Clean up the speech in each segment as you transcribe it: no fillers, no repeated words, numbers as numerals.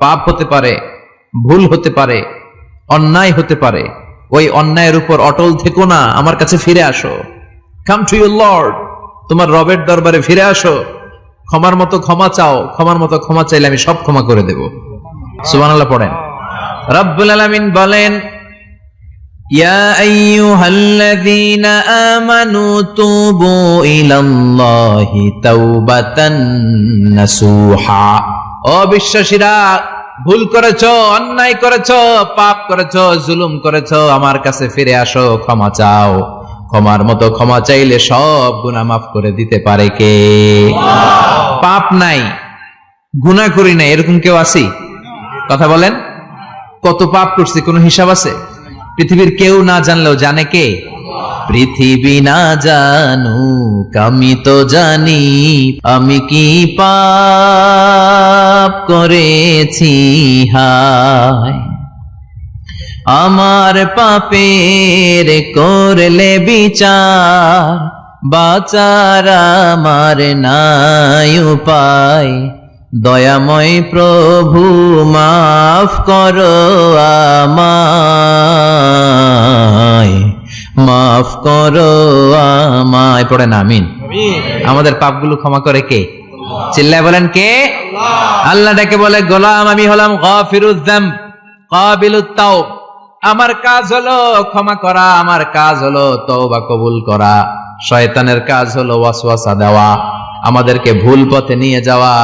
পাপ হতে পারে, ভুল হতে পারে, অন্যায় হতে পারে। ওই অন্যায়ের উপর অটল থেকো না, আমার কাছে ফিরে আসো। কাম টু ইউর লর্ড, তোমার রবের দরবারে ফিরে আসো। ক্ষমার মতো ক্ষমা চাও, ক্ষমার মতো ক্ষমা চাইলে আমি সব ক্ষমা করে দেব। সুবহানাল্লাহ পড়েন। রব্বুল আলামিন বলেন, ইয়া আইয়ুহাল্লাযীনা আমানু তুবু ইলাল্লাহি তাওবাতান নাসুহা। ও বিশ্বাসীরা, ভুল করেছো, অন্যায় করেছো, পাপ করেছো, জুলুম করেছো, আমার কাছে ফিরে আসো, ক্ষমা চাও। ক্ষমার মতো ক্ষমা চাইলে সব গুনাহ মাফ করে দিতে পারে কে? পাপ নাই, গুনাহ করি নাই, এরকম কেউ আছে? কথা বলেন। কত পাপ করছি, কোনো হিসাব আছে? পৃথিবীর কেউ না জানলেও জানে কে? পৃথিবী না জানুক আমি তো জানি, আমি কি পাপ করেছি হায়। আমার পাপের করলে বিচার, বাঁচার আমার নাই উপায়। দয়াময় প্রভু মাফ করো আমায়, মাফ করো আমায়। পড়েন আমিন। আমাদের পাপগুলো ক্ষমা করে কে? চিল্লায় বলেন কে? আল্লাহ ডেকে বলে, গোলাম আমি হলাম গাফিরুয যামব কাবিলুত তাওব। আমার কাজ হলো ক্ষমা করা, আমার কাজ হলো তওবা কবুল করা। শয়তানের কাজ হলো ওয়াসওয়াসা দেওয়া, আমাদেরকে ভুল পথে নিয়ে যাওয়া।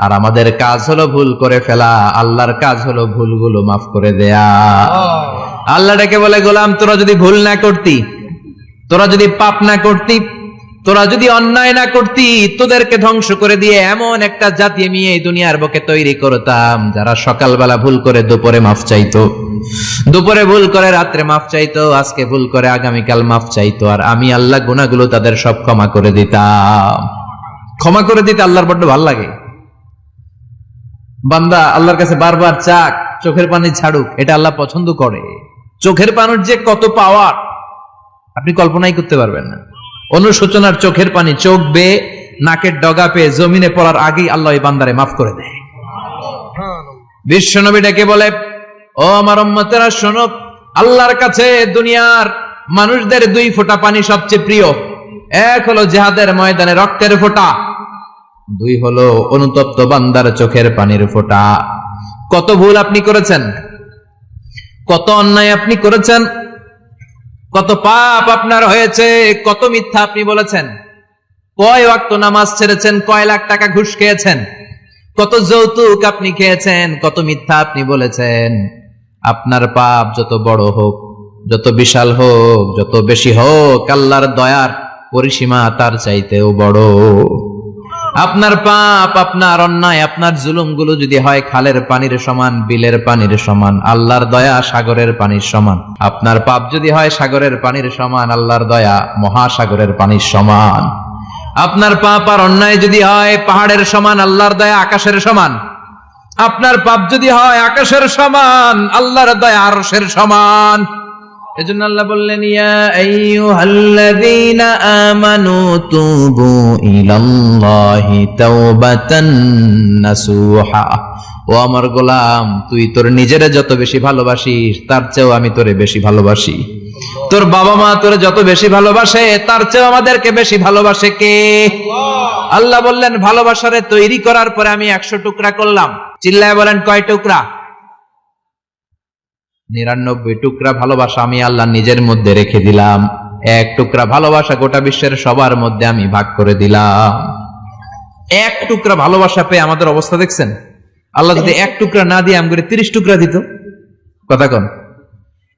আর আমাদের কাজ হলো ভুল করে ফেলা, আল্লাহর কাজ হলো ভুলগুলো মাফ করে দেয়া। আল্লাহ ডেকে বলে, গোলাম তোরা যদি ভুল না করতি, তোরা যদি পাপ না করতি, তোরা যদি অন্যায় না করতি, তোদেরকে ধ্বংস করে দিয়ে এমন একটা জাতি আমি এই দুনিয়ার বুকে তৈরি করতাম, যারা সকালবেলা ভুল করে দুপুরে মাফ চাইতো, দুপুরে ভুল করে রাত্রে মাফ চাইতো, আজকে ভুল করে আগামীকাল মাফ চাইতো। আর আমি আল্লাহ গুনাহগুলো তাদের সব ক্ষমা করে দিতাম। ক্ষমা করে দিতে আল্লাহর বড্ড ভালো লাগে। বান্দা আল্লাহর কাছে বারবার চাক, চোখের পানি ছাড়ুক, এটা আল্লাহ পছন্দ করে। চোখের পানির যে কত পাওয়ার আপনি কল্পনাই করতে পারবেন না। অনুশোচনার চোখের পানি, চোখ বেয়ে নাকের ডগা পেয়ে জমিনে পড়ার আগেই আল্লাহ এই বান্দারে মাফ করে দেয়। বিশ্বনবী ডেকে বলে, ও আমার উম্মতেরা শোনো, আল্লাহর কাছে দুনিয়ার মানুষদের দুই ফোঁটা পানি সবচেয়ে প্রিয়। এক হলো জিহাদের ময়দানে রক্তের ফোঁটা, দুই হলো অনুতপ্ত বান্দার চোখের পানির ফোঁটা। কত ভুল আপনি করেছেন, কত অন্যায় আপনি করেছেন, কত পাপ আপনার হয়েছে, কত মিথ্যা আপনি বলেছেন, কয় ওয়াক্ত নামাজ ছেড়েছেন, কয় লাখ টাকা ঘুষ খেয়েছেন, কত যৌতুক আপনি খেয়েছেন, কত মিথ্যা আপনি বলেছেন। আপনার পাপ যত বড় হোক, যত বিশাল হোক, যত বেশি হোক, আল্লাহর দয়ার পরিসীমা তার চাইতেও বড়। আপনার পাপ, আপনার অন্যায়, আপনার জুলুমগুলো যদি হয় খালের পানির সমান, বিলের পানির সমান, আল্লাহর দয়া সাগরের পানির সমান। আপনার পাপ যদি হয় সাগরের পানির সমান, আল্লাহর দয়া মহাসাগরের পানির সমান। আপনার পাপ আর অন্যায় যদি হয় পাহাড়ের সমান, আল্লাহর দয়া আকাশের সমান। আপনার পাপ যদি হয় আকাশের সমান, আল্লাহর দয়া আরশের সমান। এজন্য আল্লাহ বললেন, ইয়া আইয়ুহাল্লাযীনা আমানু তুবু ইলাল্লাহি তাওবাতান নাসুহা। ও আমার গোলাম, তুই তোর নিজেরে যত বেশি ভালোবাসিস, তার চেয়েও আমি তোরে বেশি ভালোবাসি। তোর বাবা মা তোরে যত বেশি ভালোবাসে, তার চেয়েও আমাদেরকে বেশি ভালোবাসে কে? আল্লাহ বললেন, ভালোবাসারে তৈরি করার পরে আমি 100 টুকরা করলাম। চিল্লায় বলেন, কয় টুকরা? 99 টুকরা ভালোবাসা আমি আল্লাহ নিজের মধ্যে রেখে দিলাম। 1 টুকরা ভালোবাসা গোটা বিশ্বের সবার মধ্যে আমি ভাগ করে দিলাম। 1 টুকরা ভালোবাসা পেয়ে আমাদের অবস্থা দেখছেন? আল্লাহ যদি 1 টুকরা না দিয়ে আমাকে 30 টুকরা দিত, কথা কন।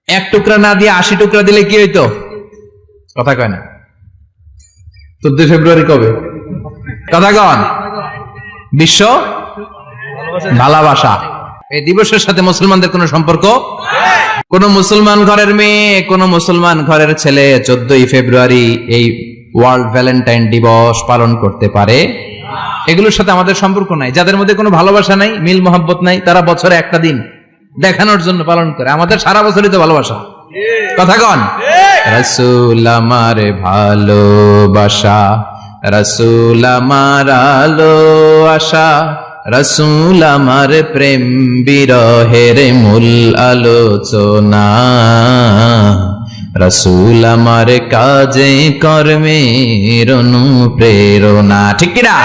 1 টুকরা না দিয়ে 80 টুকরা দিলে কি হইতো? কথা কয় না। 14 ফেব্রুয়ারি কবে? কথা কন। বিশ্ব ভালোবাসা এই দিবসের সাথে মুসলমানদের কোন সম্পর্ক? কোন মুসলমান ঘরের মেয়ে, কোন মুসলমান ঘরের ছেলে 14 ফেব্রুয়ারি এই ওয়ার্ল্ড ভ্যালেন্টাইন দিবস পালন করতে পারে? এগুলোর সাথে আমাদের সম্পর্ক নাই। যাদের মধ্যে কোনো ভালোবাসা নাই, মিল মোহাব্বত নাই, তারা বছরে একটা দিন দেখানোর জন্য পালন করে। আমাদের সারা বছরই তো ভালোবাসা। কথা কন। রাসূল আমার ভালোবাসা, রাসূল আমার আলো আশা, রাসূল আমার প্রেম বিরহের মূল আলোচনা, রাসূল আমার কাজে কর্মের অনুপ্রেরণা। ঠিক কি না?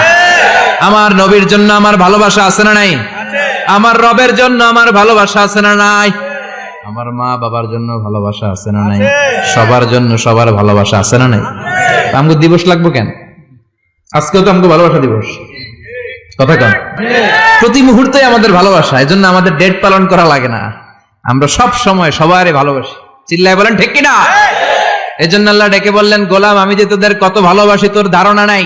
আমার নবীর জন্য আমার ভালোবাসা আছে না নাই? আমার রবের জন্য আমার ভালোবাসা আছে না নাই? আমার মা বাবার জন্য ভালোবাসা আছে না নাই? সবার জন্য সবার ভালোবাসা আছে না নাই? আমগো দিবস লাগবো কেন? আজকেও তো আমগো ভালোবাসা দিবস, কথা কন। প্রতি মুহূর্তে আমাদের ভালোবাসা, এজন্য আমাদের ডেট পালন করা লাগে না। আমরা সব সময় সবারই ভালোবাসি। চিল্লায় বলেন ঠিক কিনা? এজন্য আল্লাহ ডেকে বললেন, গোলাম আমি যে তোদের কত ভালোবাসি তোর ধারণা নাই।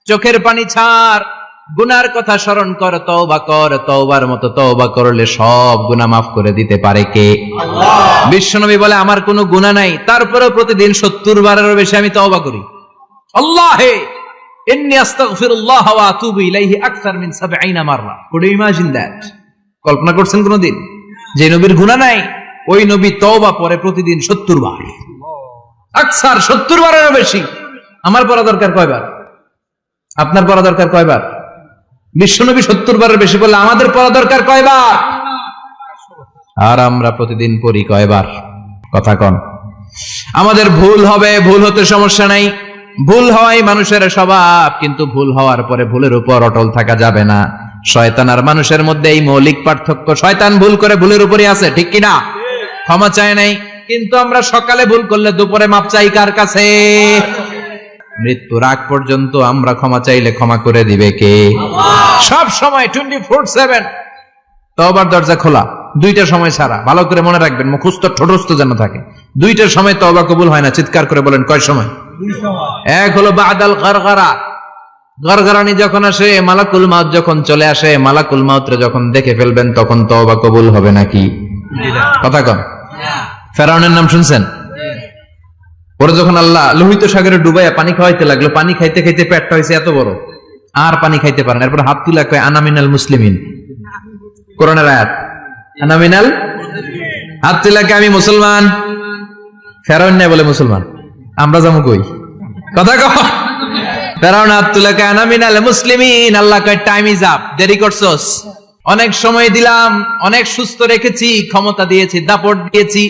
চোখের পানি ছাড়, গুনার কথা স্মরণ কর, তওবা কর। তওবার মতো তওবা করলে সব গুনাহ মাফ করে দিতে পারে কে? আল্লাহ। বিশ্বনবী বলে আমার কোনো গুনাহ নাই, তারপরেও প্রতিদিন 70 বারেরও বেশি আমি তওবা করি। আল্লাহে ইন্নী আস্তাগফিরুল্লাহ ওয়া আতুবু ইলাইহি আকসার মিন 70 মাররা। Could you imagine that? কল্পনা করছেন কোনদিন যে নবীর গুনাহ নাই, ওই নবী তওবা পড়ে প্রতিদিন 70 বার, আকসার 70 বারেরও বেশি। আমার পড়া দরকার কয়বার? আপনার পড়া দরকার কয়বার? বিশ্বনবী 70 বারের বেশি বললে আমাদের পড়া দরকার কয়বার? আর আমরা প্রতিদিন পড়ি কয়বার? কথা কন। আমাদের ভুল হবে, ভুল হতে সমস্যা নাই, ভুল হওয়াই মানুষের স্বভাব, কিন্তু ভুল হওয়ার পরে ভুলের উপর অটল থাকা যাবে না। শয়তান আর মানুষের মধ্যে এই মৌলিক পার্থক্য। শয়তান ভুল করে ভুলের উপরই আছে, ঠিক কিনা? ক্ষমা চায় নাই, কিন্তু আমরা সকালে ভুল করলে দুপুরে মাপ চাই কার কাছে? মৃত্যুর আগ পর্যন্ত আমরা ক্ষমা চাইলে ক্ষমা করে দিবে কে? সব সময় 24/7 তওবার দরজা খোলা, দুইটা সময় ছাড়া। ভালো করে মনে রাখবেন, মুখস্থ ঠোঁটস্থ যেন থাকে। দুইটার সময় তওবা কবুল হয় না। চিৎকার করে বলেন কয় সময়? এক হলো বাদাল গারগারা, গারগারানি যখন আসে, মালাকুল মাউত যখন চলে আসে, মালাকুল মাউতরে যখন দেখে ফেলবেন তখন তওবা কবুল হবে নাকি? কথা কম। ফেরাউনের নাম শুনছেন? ওরা যখন আল্লাহ লোহিত সাগরে ডুবাইয়া পানি খাওয়াইতে লাগলো, পানি খাইতে খাইতে পেটটা হয়েছে এত বড়, আর পানি খাইতে পারেন। এরপর হাত তুলে কয় আনা মিনাল মুসলিমিন। কোরআনের আয়াত, আনা মিনাল, হাত তুলে কয় আমি মুসলমান। ফেরাউন নাই বলে মুসলমান, আমরা যাবো কই? কথা কও। ফেরাউন হাত তুলে কয় আনা মিনাল মুসলিমিন। আল্লাহ কয় টাইম ইজ আপ, দেরি করছস। অনেক সময় দিলাম, অনেক সুস্থ রেখেছি, ক্ষমতা দিয়েছি, দাপট দিয়েছি,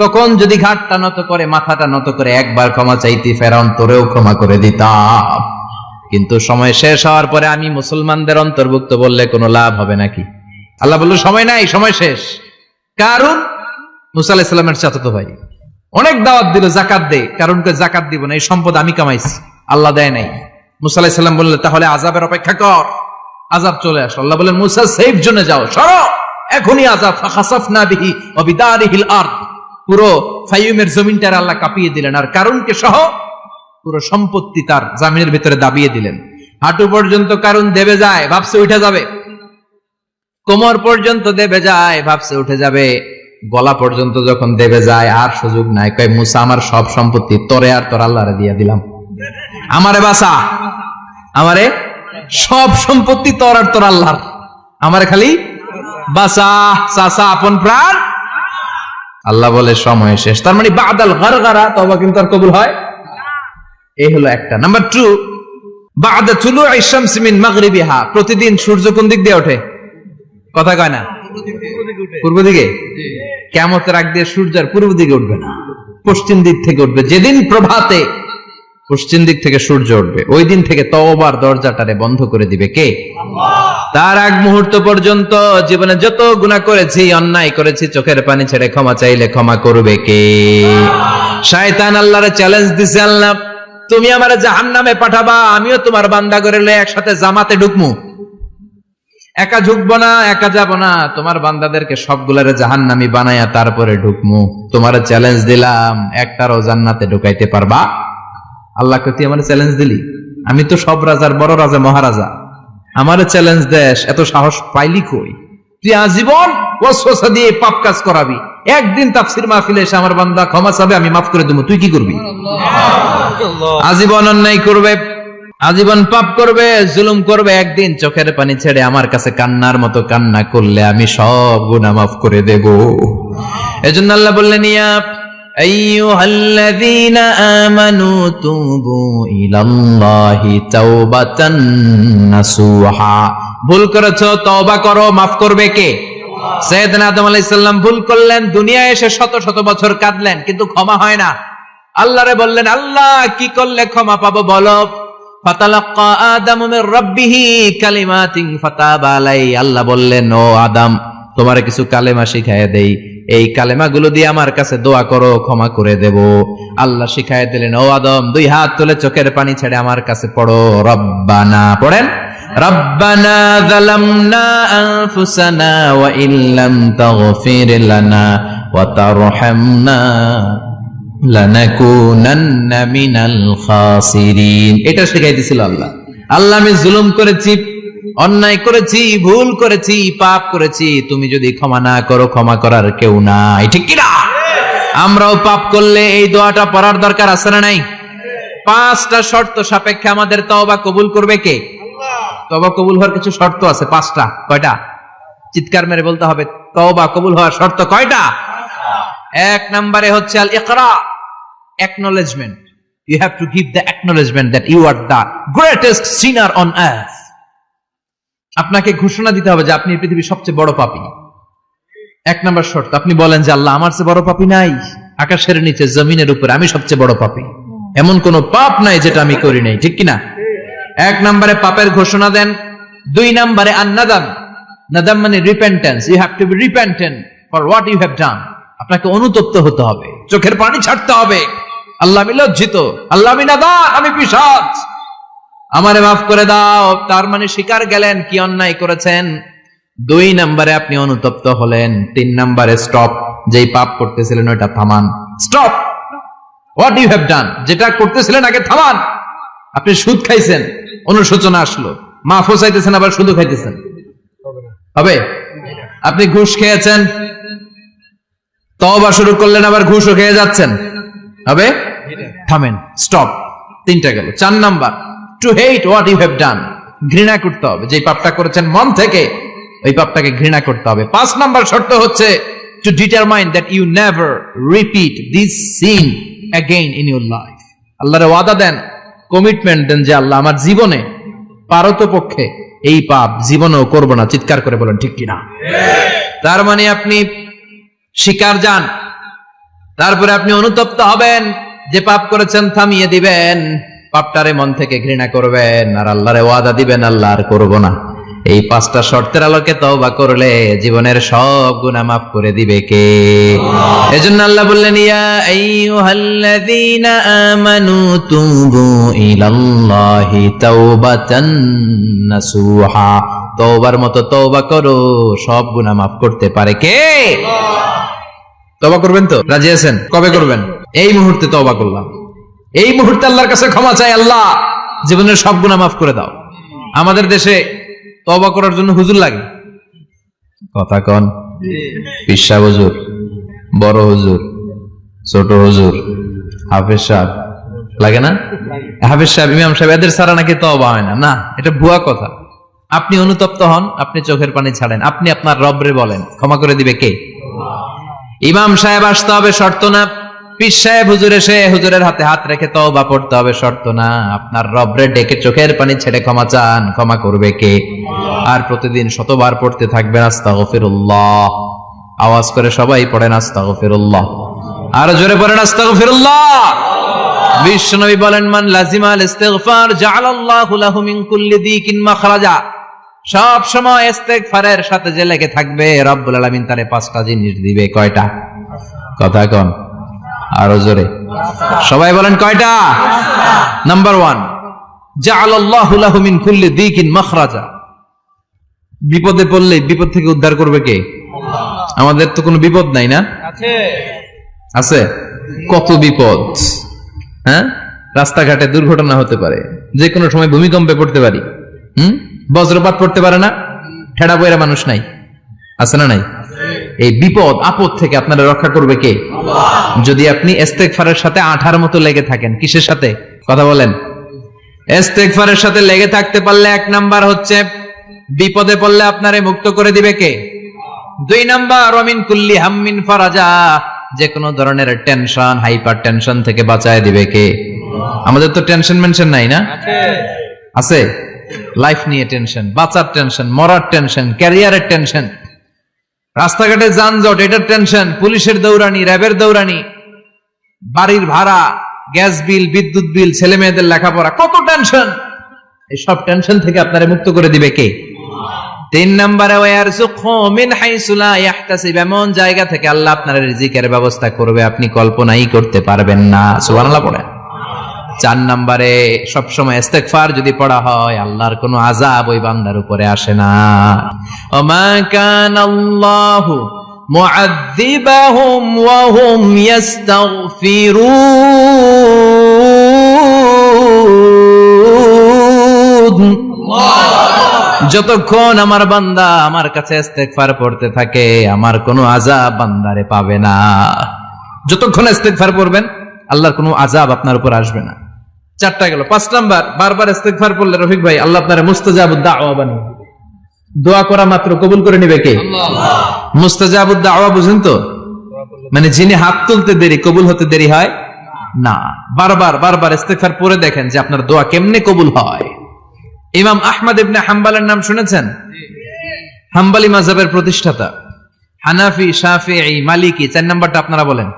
তখন যদি ঘাটটা নত করে, মাথাটা নত করে একবার ক্ষমা চাইতি, ফেরাউন তোরেও ক্ষমা করে দিতাম। কিন্তু সময় শেষ হওয়ার পরে আমি মুসলমানদের অন্তর্ভুক্ত বললে কোনো লাভ হবে নাকি? আল্লাহ বলল সময় নাই, সময় শেষ। কারণ মুসা আলাইহিস সালামের চাচাতো ভাই অনেক দাওয়াত দিল, জাকাত দে। কারণকে জাকাত দিব না, এই সম্পদ আমি কামাইছি, আল্লাহ দেয় নাই। মুসা আলাইহিস সালাম বললেন তাহলে আযাবের অপেক্ষা কর। আযাব চলে আসলো। আল্লাহ বললেন মুসা সেফ জোনে যাও, সরো, এখনই আযাব। ফাখাসাফনা বিহি ওয়া বিদারিহিল আরদ, পুরো ফাইয়ুমের জমিনটার আল্লাহ কাঁপিয়ে দিলেন, আর কারুনকে সহ পুরো সম্পত্তি তার জামিনের ভিতরে দাবিয়ে দিলেন। হাঁটু পর্যন্ত কারুন দেবে যায়, ভাবছে উঠে যাবে। কোমর পর্যন্ত দেবে যায়, ভাবছে উঠে যাবে। গলা পর্যন্ত যখন দেবে যায়, আর সুযোগ নাই। কয় মুসা আমার সব সম্পত্তি তোরে আর তোর আল্লাহরে দিয়ে দিলাম, আমারে বাঁচা, আমারে সব সম্পত্তি তোর আর তোর আল্লাহর, আমারে খালি বাঁচা, চাচা আপন প্রাণ। আল্লাহ বলে সময় শেষ। তার মানে বাদাল গারগারা তওবা কিন্তু আর কবুল হয়? এই হলো একটা। নাম্বার 2, বাদা তুলুই শামস মিন মাগরিবিহা, প্রতিদিন সূর্য কোন দিক দিয়ে ওঠে? কথা কয় না? পূর্ব দিকে। কিয়ামতের আগ দিয়ে সূর্য আর পূর্ব দিকে উঠবে না, পশ্চিম দিক থেকে উঠবে। যেদিন প্রভাতে পশ্চিম দিক থেকে সূর্য উঠবে, ওই দিন থেকে তওবার দরজাটারে বন্ধ করে দিবে কে? আল্লাহ। তার আগ মুহূর্ত পর্যন্ত জীবনে যত গুনাহ করেছি, অন্যায় করেছি, চোখের পানি ছেড়ে ক্ষমা চাইলে ক্ষমা করবে কে? শয়তান আল্লাহরে চ্যালেঞ্জ দিছে, আল্লাহ তুমি আমারে জাহান্নামে পাঠাবা, আমিও তোমার বান্দা করে লয়ে একসাথে জামাতে ঢুকমু। একা ঢুকবো না, একা যাব না, তোমার বান্দাদেরকে সবগুলারে জাহান্নামী বানায়া তারপরে ঢুকমু। তোমার চ্যালেঞ্জ দিলাম, একটারও জান্নাতে ঢুকাইতে পারবা? আল্লাহকে তুই আমার চ্যালেঞ্জ দিলি? আমি তো সব রাজার বড় রাজা, মহারাজা, আমার চ্যালেঞ্জ দেশ, এত সাহস পাইলি কই? তুই আজীবন ওয়াসওয়াসা দিয়ে পাপ কাজ করাবি, একদিন তাফসীর মাহফিলে এসে আমার বান্দা ক্ষমা চাবে, আমি মাফ করে দেব, তুই কি করবি? আজীবন অন্যায় করবে, আজীবন পাপ করবে, জুলুম করবে, একদিন চোখের পানি ছেড়ে আমার কাছে কান্নার মতো কান্না করলে আমি সব গুনাহ মাফ করে দেব। এজন্য আল্লাহ বললেন ইয়া আইয়ুহাল্লাযীনা আমানু তুবু ইলাল্লাহি তাওবাতান নাসুহা, ভুল করেছো, তওবা করো, মাফ করবে কে? সাইয়েদনা আদম আলাইহিস সালাম ভুল করলেন, দুনিয়ায় এসে শত শত বছর কাঁদলেন, কিন্তু ক্ষমা হয় না। আল্লাহরে বললেন, আল্লাহ কি করলে ক্ষমা পাবো বলো? ফাতালাক্কা আদামু মির রাব্বিহি কালিমাতিন ফাতাবা আলাই। আল্লাহ বললেন, ও আদম, তোমারে কিছু কালেমা শিখাইয়া দেই, এই কালেমাগুলো দিয়ে আমার কাছে দোয়া করো, ক্ষমা করে দেব। আল্লাহ শিখাইয়া দিলেন, ও আদম, দুই হাত তুলে চোখের পানি ছেড়ে আমার কাছে পড়ো, রব্বানা, পড়েন, রব্বানা যালামনা আনফুসানা ওয়া ইল্লাম তাগফির লানা ওয়া তারহামনা লানাকুনান্না মিনাল খাসিরিন। এটা শিখাই দিয়েছিল আল্লাহ। আল্লাহ, আমি জুলুম করেছি, অন্যায় করেছি, ভুল করেছি, পাপ করেছি, তুমি যদি ক্ষমা না করো, ক্ষমা করার কেউ নাই, ঠিক কি না? আমরাও পাপ করলে এই দোয়াটা পড়ার দরকার আছে না নাই? 5টা শর্ত সাপেক্ষে আমাদের তওবা কবুল করবে কে? তওবা কবুল হওয়ার কিছু শর্ত আছে 5টা। কয়টা? চিৎকার মেরে বলতে হবে, তওবা কবুল হওয়ার শর্ত কয়টা? 1 নম্বরে হচ্ছে আল ইকরা, acknowledgement. You have to give the acknowledgement that you are the greatest sinner on earth. আপনাকে ঘোষণা দিতে হবে যে আপনি পৃথিবীর সবচেয়ে বড় পাপী। 1 নম্বর শর্ত, আপনি বলেন যে আল্লাহ, আমার চেয়ে বড় পাপী নাই, আকাশের নিচে জমিনের উপরে আমি সবচেয়ে বড় পাপী, এমন কোন পাপ নাই যেটা আমি করি নাই, ঠিক কিনা? 1 নম্বরে পাপের ঘোষণা দেন। 2 নম্বরে আন-নাদাম, নাদাম মানে repentance. You have to be repentant for what you have done. আপনাকে অনুতপ্ত হতে হবে, চোখের পানি ছাড়তে হবে, আল্লাহ আমি লজ্জিত, আল্লাহ আমি নাদান, আমি পিশাচ, আমারে মাফ করে দাও। তার মানে স্বীকার গেলেন কি অন্যায় করেছেন। 2 নম্বরে আপনি অনুতপ্ত হলেন। 3 নম্বরে স্টপ, যেই পাপ করতেছিলেন ওটা থামান, stop what you have done, যেটা করতেছিলেন আগে থামান। আপনি সুদ খাইছেন, অনুশোচনা আসলো, মাফও চাইতেছেন, আবার সুদও খাইতেছেন, হবে? আপনি ঘুষ খেয়েছেন, তওবা শুরু করলেন, আবার ঘুষও খেয়ে যাচ্ছেন, হবে? থামেন, স্টপ। 3টা গেল। 4 number, to hate what you have done, ঘৃণা করতে হবে, যে পাপটা করেছেন মন থেকে ওই পাপটাকে ঘৃণা করতে হবে। 5 নাম্বার শর্ত হচ্ছে to determine that you never repeat this sin again in your life. আল্লাহর ওয়াদা দেন, কমিটমেন্ট দেন যে আল্লাহ, আমার জীবনে পারতপক্ষে এই পাপ জীবনেও করব না। চিৎকার করে বলেন ঠিক কিনা? তার মানে আপনি স্বীকার যান, তারপরে আপনি অনুতপ্ত হবেন, যে পাপ করেছেন থামিয়ে দিবেন, পাপটারে মন থেকে ঘৃণা করবেন, আর আল্লাহরে ওয়াদা দিবেন, আল্লাহ আর করব না। এই 5টা শর্তের আলোকে তওবা করলে জীবনের সব গুনাহ মাফ করে দিবে কে? এজন্য আল্লাহ বললেন, ইয়া আইয়ুহাল্লাযীনা আমানু তুবু ইলাল্লাহি তাওবাতান নাসুহা। তওবার মতো তওবা করো, সব গুনাহ মাফ করতে পারে কে? তওবা করবেন তো? রাজি আছেন? কবে করবেন? এই মুহূর্তে তওবা করলাম, এই মুহূর্তে আল্লাহর কাছে ক্ষমা চাই, আল্লাহ জীবনের সব গুনাহ মাফ করে দাও। আমাদের দেশে তওবা করার জন্য হুজুর লাগে, কথা কন? পীর সাহেব হুজুর, বড় হুজুর, ছোট হুজুর, হাফেজ সাহেব লাগে না? হাফেজ সাহেব, ইমাম সাহেব, এদের ছাড়া নাকি তওবা হয় না। না, এটা ভুয়া কথা। আপনি অনুতপ্ত হন, আপনি চোখের পানি ছাড়েন, আপনি আপনার রবরে বলেন, ক্ষমা করে দিবে কে? ইমাম সাহেব আসতে হবে, শর্ত না। পীর সাহেব হুজুর এসে হুজুরের হাতে হাত রেখে তওবা পড়তে হবে, শর্ত না। আপনার রবরে ডেকে চোখের পানি ছেড়ে ক্ষমা চান, ক্ষমা করবে কে? আর প্রতিদিন শতবার পড়তে থাকবেন আস্তাগফিরুল্লাহ। আওয়াজ করে সবাই পড়েন আস্তাগফিরুল্লাহ, আর জোরে পড়েন আস্তাগফিরুল্লাহ। বিশ্বনবী বলেন, মান লাজিমাল ইস্তিগফার জাআলাল্লাহু লাহু মিন কুল্লি দিকিন মাখরাজা। সব সময় ইস্তিগফারের সাথে যে লেগে থাকবে, রব্বুল আলামিন তারে 5টা জিনিস দিবে। কয়টা? কথা কন, আরো জোরে সবাই বলেন, কয়টা? নাম্বার 1, জাআলাল্লাহু লাহু মিন কুল্লি দিকিন মাখরাজা। বিপদে পড়লে বিপদ থেকে উদ্ধার করবে কে? আমাদের তো কোনো বিপদ নাই না? আছে। কত বিপদ, হ্যাঁ? রাস্তাঘাটে দুর্ঘটনা হতে পারে, যে কোনো সময় ভূমিকম্পে পড়তে পারি, বজ্রপাত পড়তে পারে না, ঠেড়া বইরা মানুষ নাই, আছে না নাই? এই বিপদ আপদ থেকে আপনারা রক্ষা করবে কে? যদি আপনি ইস্তেগফারের সাথে আঠার মতো লেগে থাকেন। কিসের সাথে? কথা বলেন। ইস্তেগফারের সাথে লেগে থাকতে পারলে 1 নাম্বার হচ্ছে বিপদে পড়লে আপনারে মুক্ত করে দিবে কে? 2 নাম্বার, ওয়ামিন কুল্লি হাম্মিন ফারাজা। যে কোনো ধরনের টেনশন, হাইপার টেনশন থেকে বাঁচায় দিবে কে? আমাদের তো টেনশন মেনশন নাই না? আছে। লাইফ নিয়ে টেনশন, বাঁচার টেনশন, মরার টেনশন, ক্যারিয়ারের টেনশন, রাস্তাঘাটে যানজট এটার টেনশন, পুলিশের দৌড়ানি, র্যাবের দৌড়ানি, বাড়ির ভাড়া, গ্যাস বিল, বিদ্যুৎ বিল, ছেলে মেয়েদের লেখাপড়া, কত টেনশন। এই সব টেনশন থেকে আপনারে মুক্ত করে দিবে কে? 3 নম্বরে ওয়ারযুকহু মিন হাইসু লা ইয়াহতাসিব, এমন জায়গা থেকে আল্লাহ আপনার রিজিকের ব্যবস্থা করবে আপনি কল্পনাই করতে পারবেন না। সুবহানাল্লাহ পড়েন। 4 নম্বরে সবসময় ইস্তেগফার যদি পড়া হয় আল্লাহর কোনো আযাব ওই বান্দার উপরে আসে না। ওমা কানাল্লাহু মুআযযিবাহুম ওয়া হুম ইস্তাগফিরুন। যতক্ষণ আমার বান্দা আমার কাছে ইস্তেগফার পড়তে থাকে আমার কোনো আযাব বান্দারে পাবে না। যতক্ষণ ইস্তেগফার পড়বেন আল্লাহর কোনো আযাব আপনার উপর আসবে না। 4টা গেল। 5 নাম্বার, বারবার ইস্তেগফার পড়লে রফিক ভাই আল্লাহ আপনারে মুস্তাজাবুদ দাওয়া বানিয়ে দিবে। দোয়া করা মাত্র কবুল করে নেবে কে? আল্লাহ। মুস্তাজাবুদ দাওয়া বুঝেন তো? মানে যিনি হাত তুলতে দেরি কবুল হতে দেরি হয় না। বারবার বারবার ইস্তেগফার পড়ে দেখেন যে আপনার দোয়া কেমনে কবুল হয়। ইমাম আহমদ ইবনে হাম্বলের নাম শুনেছেন? হাম্বলি মাযহাবের প্রতিষ্ঠাতা, হানাফি, শাফিঈ, মালিকি। 4 নাম্বারটা আপনারা বলেন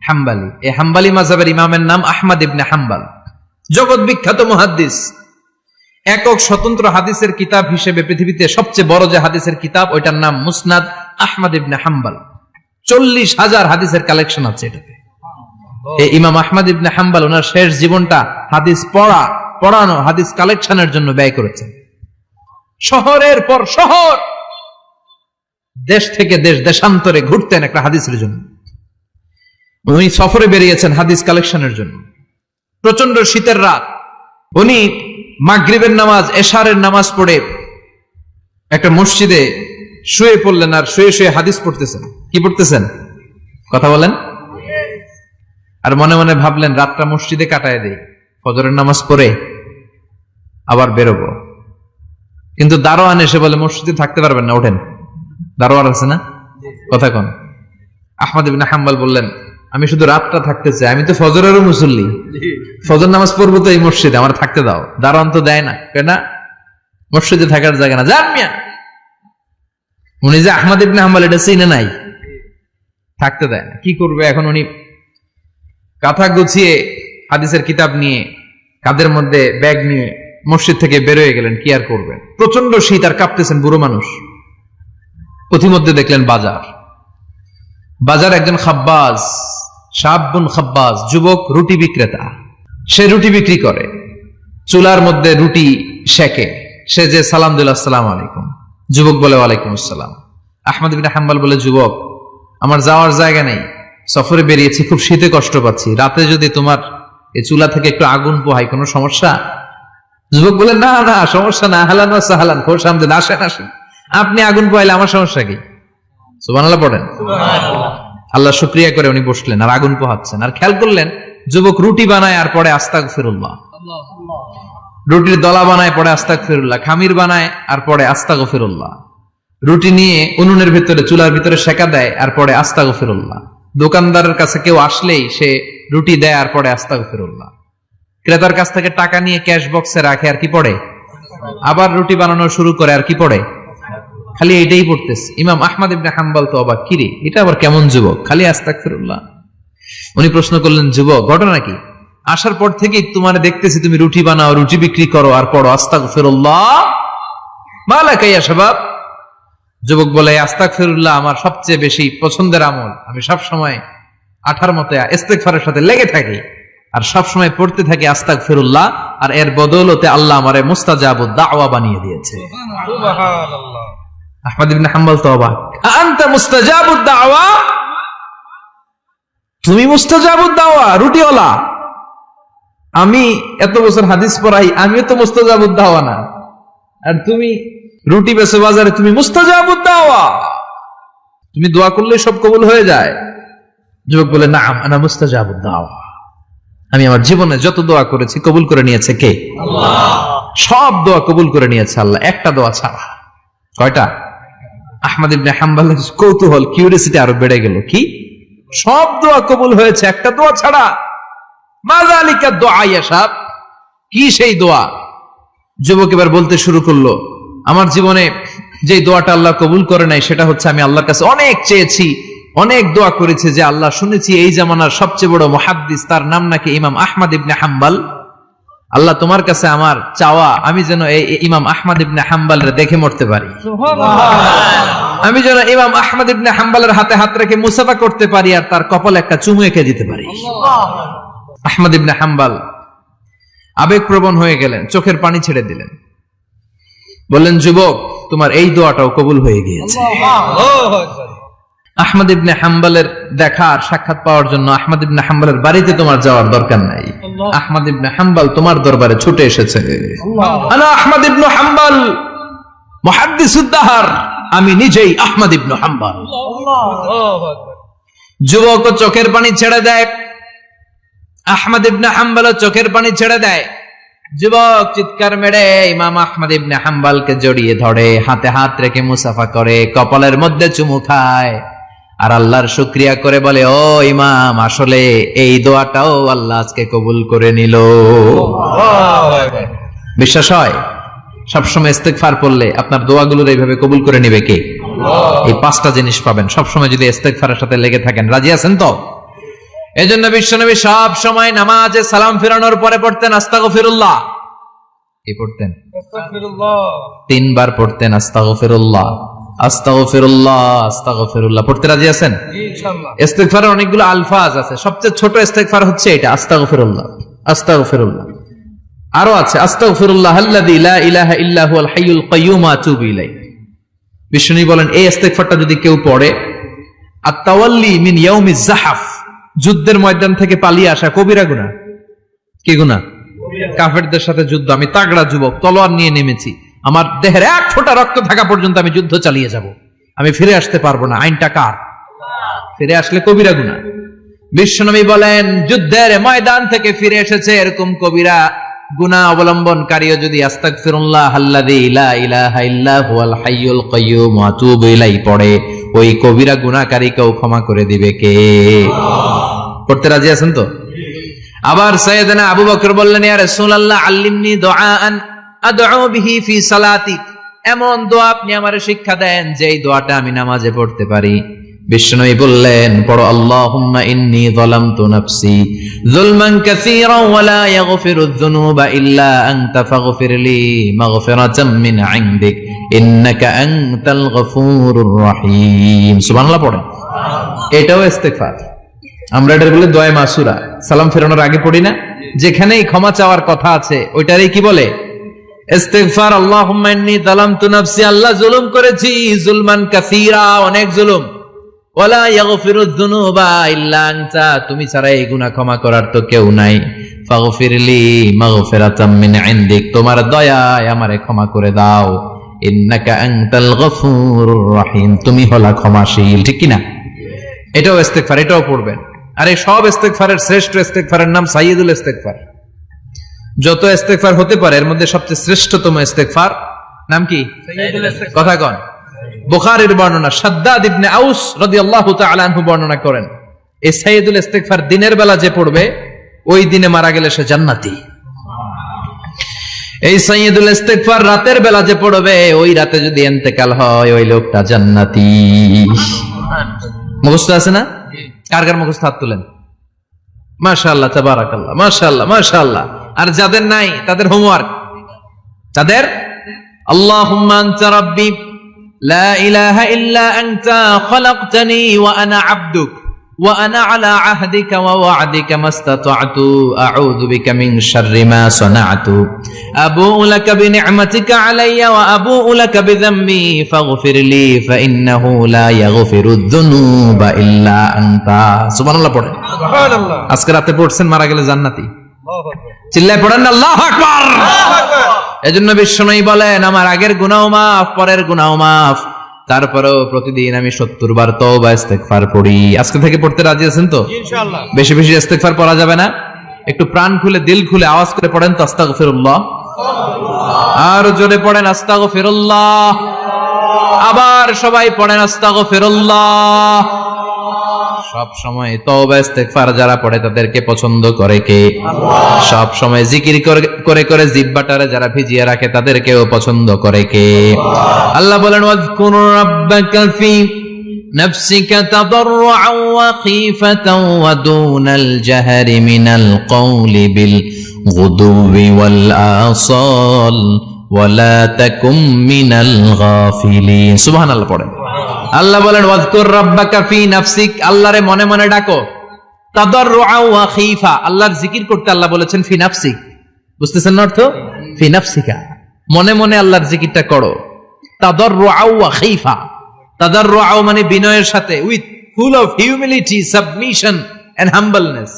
হাম্বলি। এই হাম্বলি মাযহাবের ইমামের নাম আহমদ ইবনে হাম্বল, জগৎ বিখ্যাত মুহাদ্দিস। একক স্বতন্ত্র হাদিসের কিতাব হিসেবে পৃথিবীতে সবচেয়ে বড় যে হাদিসের কিতাব ওইটার নাম মুসনাদ আহমদ ইবনে হাম্বল। 40,000 হাদিসের কালেকশন আছে এটাতে। এই ইমাম আহমদ ইবনে হাম্বল ওনার শেষ জীবনটা হাদিস পড়ানো, হাদিস কালেকশনের জন্য ব্যয় করেছেন। শহরের পর শহর, দেশ থেকে দেশ, দেশান্তরে ঘুরতেন একটা হাদিসের জন্য। উনি সফরে বেরিয়েছেন হাদিস কালেকশনের জন্য। প্রচন্ড শীতের রাত, উনি মাগরিবের নামাজ, এশারের নামাজ পড়ে একটা মসজিদে শুয়ে পড়লেন আর শুয়ে শুয়ে হাদিস পড়তেছেন। কি পড়তেছেন? কথা বলেন। আর মনে মনে ভাবলেন রাতটা মসজিদে কাটায় দেই, ফজরের নামাজ পড়ে আবার বেরোবো। কিন্তু দারোয়ান এসে বলে মসজিদে থাকতে পারবেন না, ওঠেন। দারোয়ান আছে না? কথা কন। আহমদ ইবনে হাম্বল বললেন আমি শুধু রাতটা থাকতে চাই, আমি তো ফজরেরও মুসল্লি, ফজর নামাজ পড়বো তো এই মসজিদে, আমার থাকতে দাও। দারোয়ান তো দেয় না, কেন? মসজিদে থাকার জায়গা না, যান মিয়া। উনি যে আহমদ ইবনে হাম্বল এটা চিনে নাই, থাকতে দেয় না। কি করবে এখন? উনি কাঁথা গুছিয়ে হাদিসের কিতাব নিয়ে কাঁধের মধ্যে ব্যাগ নিয়ে মসজিদ থেকে বেরোয় গেলেন। কি আর করবেন, প্রচন্ড শীত আর কাঁপতেছেন, বুড়ো মানুষ। পথিমধ্যে দেখলেন বাজার একজন খাব্বাজ, শাবুন খাব্বাজ, যুবক রুটি বিক্রেতা। সে রুটি বিক্রি করে, চুলার মধ্যে রুটি সেকে। সে যে সালাম দিল আসসালামু আলাইকুম, যুবক বলে ওয়ালাইকুম আসসালাম। আহমদ ইবনে হাম্বল বলে যুবক আমার যাওয়ার জায়গা নেই, সফরে বেরিয়েছি, খুব শীতে কষ্ট পাচ্ছি, রাতে যদি তোমার এই চুলা থেকে একটু আগুন পোহাই কোনো সমস্যা? যুবক বলে না না সমস্যা না, আহলান ওয়া সাহলান, খোশ আমদেদ, আসেন আসেন, আপনি আগুন পোহাইলে আমার সমস্যা কি? সুবহানাল্লাহ পড়েন। আল্লাহ শুকরিয়া করে উনি বসলেন আর আগুন পোহাচ্ছেন। আর খেয়াল করলেন যুবক রুটি বানায় আর পরে আস্তাগফিরুল্লাহ, রুটির দলা বানায় পরে আস্তাগফিরুল্লাহ, খামির বানায় আর পরে আস্তাগফিরুল্লাহ, রুটি নিয়ে উনুনের ভিতরে চুলার ভিতরে সেকা দেয় আর পরে আস্তাগফিরুল্লাহ। দোকানদারের কাছে কেউ আসলেই সে রুটি দেয় আর পরে আস্তাগফিরুল্লাহ। ক্রেতার কাছ থেকে টাকা নিয়ে ক্যাশ বক্সে রাখে আর কি পড়ে? আবার রুটি বানানো শুরু করে আর কি পড়ে? খালি এটাই পড়তেছে। ইমাম আহমদ ইবনে হাম্বল তো অবাক, কিরে এটা আবার কেমন যুবক, খালি আস্তাগফিরুল্লাহ। উনি প্রশ্ন করলেন যুবক ঘটনা কি? আসার পর থেকেই তোমার দেখতেছি তুমি রুটি বানাও, রুটি বিক্রি করো আর পড়ো আস্তাগফিরুল্লাহ, মালাকা ইয়া শাবাব। যুবক বলে আস্তাগফিরুল্লাহ আমার সবচেয়ে বেশি পছন্দের আমল, আমি সব সময় আঠার মতো ইস্তেগফারের সাথে লেগে থাকি আর সব সময় পড়তে থাকি আস্তাগফিরুল্লাহ, আর এর বদৌলতে আল্লাহ আমারে মুস্তাজাবুদ দাওয়া বানিয়ে দিয়েছে। সুবহানাল্লাহ। আহমদ ইবনে হাম্বল তো অবাক, আনতা মুস্তাজাবুদ দাওয়া, তুমি মুস্তাজাবুদ দাওয়া, রুটিওয়ালা। আমি এত বছর হাদিস পড়াই, আমিও তো মুস্তাজাবুদ দাওয়া না, আর তুমি রুটি বেচো বাজারে, তুমি মুস্তাজাবুদ দাওয়া, তুমি দোয়া করলে সব কবুল হয়ে যায়। যুবক বলে নাম আনা মুস্তাজাবুদ দাওয়া, আমি আমার জীবনে যত দোয়া করেছি কবুল করে নিয়েছে কে? আল্লাহ। সব দোয়া কবুল করে নিয়েছে আল্লাহ, একটা দোয়া ছাড়া। কয়টা? আহমদ ইবনে হাম্বলের কৌতূহল, কিউরিয়াসিটি আরো বেড়ে গেল। কি? সব দোয়া কবুল হয়েছে একটা দোয়া ছাড়া। মা যালিকা দুআ ইয়া শাব, কি সেই দোয়া? যুবক এবার বলতে শুরু করলো, আমার জীবনে যে দোয়াটা আল্লাহ কবুল করে নাই সেটা হচ্ছে আমি আল্লাহর কাছে অনেক চেয়েছি, অনেক দোয়া করেছি যে আল্লাহ, শুনেছি এই জামানার সবচেয়ে বড় মুহাদ্দিস, তার নাম নাকি ইমাম আহমদ ইবনে হাম্বল। আল্লাহ, তোমার কাছে আমার চাওয়া, আমি যেন এই ইমাম আহমদ ইবনে হাম্বলের দেখে মরতে পারি, আমি যেন ইমাম আহমদ ইবনে হাম্বলের হাতে হাত রেখে মুসাফা করতে পারি আর তার কপালে একটা চুমু এঁকে দিতে পারি। আহমদ ইবনে হাম্বল আবেগপ্রবণ হয়ে গেলেন, চোখের পানি ছেড়ে দিলেন, বললেন, যুবক, তোমার এই দোয়াটাও কবুল হয়ে গিয়েছে। আহমদ ইবনে হাম্বলের দেখার সাক্ষাৎ পাওয়ার জন্য আহমদ ইবনে হাম্বলের বাড়িতে তোমার যাওয়ার দরকার নাই, আহমদ ইবনে হাম্বল তোমার দরবারে ছুটে এসেছে। আনা আহমদ ইবনে হাম্বল মুহাদ্দিসুদ দাহর, আমি নিজেই আহমদ ইবনে হাম্বল। যুবক চোখের পানি ছেড়ে দেয়, আহমদ ইবনে হাম্বল চোখের পানি ছেড়ে দেয়। যুবক চিৎকার মেরে ইমাম আহমদ ইবনে হাম্বলকে জড়িয়ে ধরে, হাতে হাত রেখে মুসাফা করে, কপালের মধ্যে চুমু খায় আর আল্লাহর শুকরিয়া করে বলে, ও ইমাম, আসলে এই দোয়াটাও আল্লাহ আজকে কবুল করে নিল। বিশ্বাস হয়? সবসময় ইস্তেগফার পড়লে আপনার দোয়াগুলোর এইভাবে কবুল করে নিবে কে? এই পাঁচটা জিনিস পাবেন সবসময় যদি ইস্তেগফারের সাথে লেগে থাকেন। রাজি আছেন তো? এজন্য বিশ্বনবী সব সময় নামাজে সালাম ফিরানোর পরে পড়তেন আস্তাগফিরুল্লাহ। কি পড়তেন? আস্তাগফিরুল্লাহ। 3 বার পড়তেন আস্তাগফিরুল্লাহ, আস্তাগফিরুল্লাহ, আস্তাগফিরুল্লাহ। পড়তে রাজি আছেন? জি ইনশাআল্লাহ। ইস্তেগফারের অনেকগুলো আলফাজ আছে, সবচেয়ে ছোট ইস্তেগফার হচ্ছে এটা, আস্তাগফিরুল্লাহ, আস্তাগফিরুল্লাহ। আরো আছে আস্তাগফিরুল্লাহ আল্লাযী লা ইলাহা ইল্লা হুয়াল হাইয়ুল কাইয়্যুম ওয়া আতুবু ইলাইহি। বিষ্ণু বলেন, এই ইস্তেগফারটা যদি কেউ পড়ে, আত-তাওয়াল্লি মিন ইয়াউমিজ যাহাফ, যুদ্ধের ময়দান থেকে পালিয়ে আসা কবিরা গুনাহ। কি গুনাহ? কাফেরদের সাথে যুদ্ধ, আমি তাগড়া যুবক, তলোয়ার নিয়ে নেমেছি, আমার দেহের এক ফোঁটা রক্ত থাকা পর্যন্ত আমি যুদ্ধ চালিয়ে যাব, আমি ফিরে আসতে পারবো না, আইনটা কার? ফিরে আসলে কবিরা গুনাহ। বিশ্বনবী বলেন, যুদ্ধের ময়দান থেকে ফিরে এসেছে এরকম কবিরা গুনাহ অবলম্বনকারীও যদি আস্তাগফিরুল্লাহ আল্লাযী লা ইলাহা ইল্লা হুয়াল হাইয়ুল কাইয়্যুম ওয়া আতুবু ইলাইহি পড়ে, ওই কবিরা গুনাহকারীকেও ক্ষমা করে দিবে কে? করতে রাজি আছেন তো? আবার সাইয়েদনা আবু বকর বললেন, ইয়া রাসূলুল্লাহ আল্লিমনি দুআআন আদউ বিহি ফি সালাতি, এমন দোয়া আপনি আমারে শিক্ষা দেন যে এই দোয়াটা আমি নামাজে পড়তে পারি। বিশ্বনবী বললেন, পড়ো, আল্লাহুম্মা ইন্নী যালামতু নাফসি যুলমান কাসীরান ওয়া লা ইয়াগফিরুয যুনুবা ইল্লা আনতা ফাগফিরলি মাগফিরাতাম মিন ইনদিক ইন্নাকা আনতাল গফুরুর রহিম। সুবহানাল্লাহ পড়েন। এটাও ইস্তেগফার। আমরা এটার বলে দোয়া মাসুরা, সালাম ফেরানোর আগে পড়ি না? যেখানেই ক্ষমা চাওয়ার কথা আছে ওইটারই কি বলে? ইস্তেগফার। আল্লাহুম্মা ইন্নী যালামতু নাফসি, আল্লাহ জুলুম করেছি, যুলমান কাসীরা, অনেক জুলুম, ওয়ালা ইয়াগফিরুয যুনুবা ইল্লা আনতা, তুমি ছাড়া এই গুনাহ ক্ষমা করার তো কেউ নাই, ফাগফিরলি মাগফিরাতাম মিন ইনদিক, তোমার দয়ায় আমারে ক্ষমা করে দাও, ইন্নাকা আনতাল গফুরুর রহিম, তুমি হলা ক্ষমাশীল। ঠিক কি না? এটাও ইস্তেগফার, এটাও পড়বেন। আর এই সব ইস্তেগফারের শ্রেষ্ঠ ইস্তেগফারের নাম সাইয়্যিদুল ইস্তেগফার। যত ইস্তেগফার হতে পারে এর মধ্যে সবচেয়ে শ্রেষ্ঠতম ইস্তেগফার নাম কি? সাইয়্যিদুল ইস্তেগফার। কথা কন। বুখারীর বর্ণনা, শাদ্দাদ ইবনে আউস রাদিয়াল্লাহু তাআলা আনহু বর্ণনা করেন, এই সাইয়্যিদুল ইস্তেগফার দিনের বেলা যে পড়বে ওই দিনে মারা গেলে সে জান্নাতি। এই সাইয়্যিদুল ইস্তেগফার রাতের বেলা যে পড়বে ওই রাতে যদি ইন্তেকাল হয় ওই লোকটা জান্নাতি। মুখস্থ আছে না? কার কার মুখস্থ? হাত তুলেন। মাশাআল্লাহ, তাবারাকাল্লাহ, মাশাআল্লাহ, মাশাআল্লাহ। আর যাদের নাই তাদের হোমওয়ার্ক, তাদের আল্লাহুম্মা আনতা রাব্বি লা ইলাহা ইল্লা আনতা খালাকতানি ওয়া আনা আবদুক ওয়া আনা আলা আহদিকা ওয়া ওয়া'দিকা মাস্তাতা'তু আউযু বিকা মিন শাররি মা সানা'তু আবু'ু লাকা বিনি'মাতিকা আলাইয়া ওয়া আবু'ু লাকা বিযামবি ফাগফিরলি ফাইন্নাহু লা ইয়াগফিরুয যুনুবা ইল্লা আনতা। সুবহানাল্লাহ পড়েন। সুবহানাল্লাহ। আজকে রাতে পড়ছেন, মারা গেলে জান্নাতি। আল্লাহু আকবার। চিল্লায় পড়েন না আল্লাহু আকবার। আল্লাহু আকবার। এজন্য বিশ্বনবী বলেন, আমার আগের গুনাহও মাফ, পরের গুনাহও মাফ, তারপরেও প্রতিদিন আমি 70 বার তওবা ইস্তেগফার পড়ি। আজকে থেকে পড়তে রাজি আছেন তো? ইনশাআল্লাহ। বেশি বেশি ইস্তেগফার পড়া যাবে না? একটু প্রাণ খুলে, দিল খুলে আওয়াজ করে পড়েন তো আস্তাগফিরুল্লাহ। আর জোরে পড়েন আস্তাগফিরুল্লাহ। আবার সবাই পড়েন আস্তাগফিরুল্লাহ। সব সময় তওবা ইস্তেগফার যারা পড়ে তাদেরকে পছন্দ করে কে? আল্লাহ। সব সময় জিকির করে করে জিহ্বাটারে যারা ভিজিয়ে রাখে তাদেরকেও পছন্দ করে কে? আল্লাহ বলেন ওয়াজকুর রাব্বাকা ফি নাফসিকা তাদাররুআন ওয়া খীফাতান ওয়া দুনাল জাহরি মিনাল কওলি বিল গুদুবি ওয়াল আসাল ওয়ালা তাকুম মিনাল গাফিলিন। সুবহানাল্লাহ পড়েন। আল্লাহ বলেন ওয়াজকুর রাব্বাকা ফি নাফসিক, আল্লাহরে মনে মনে ডাকো। তাদাররুআ ওয়া খীফা, আল্লাহর জিকির করতে আল্লাহ বলেছেন ফি নাফসিক। বুঝতেছেন না অর্থ? ফি নাফসিকা, মনে মনে আল্লাহর জিকিরটা করো। তাদাররুআ ওয়া খীফা, তাদাররুআ মানে বিনয়ের সাথে, with full of humility, submission and humbleness.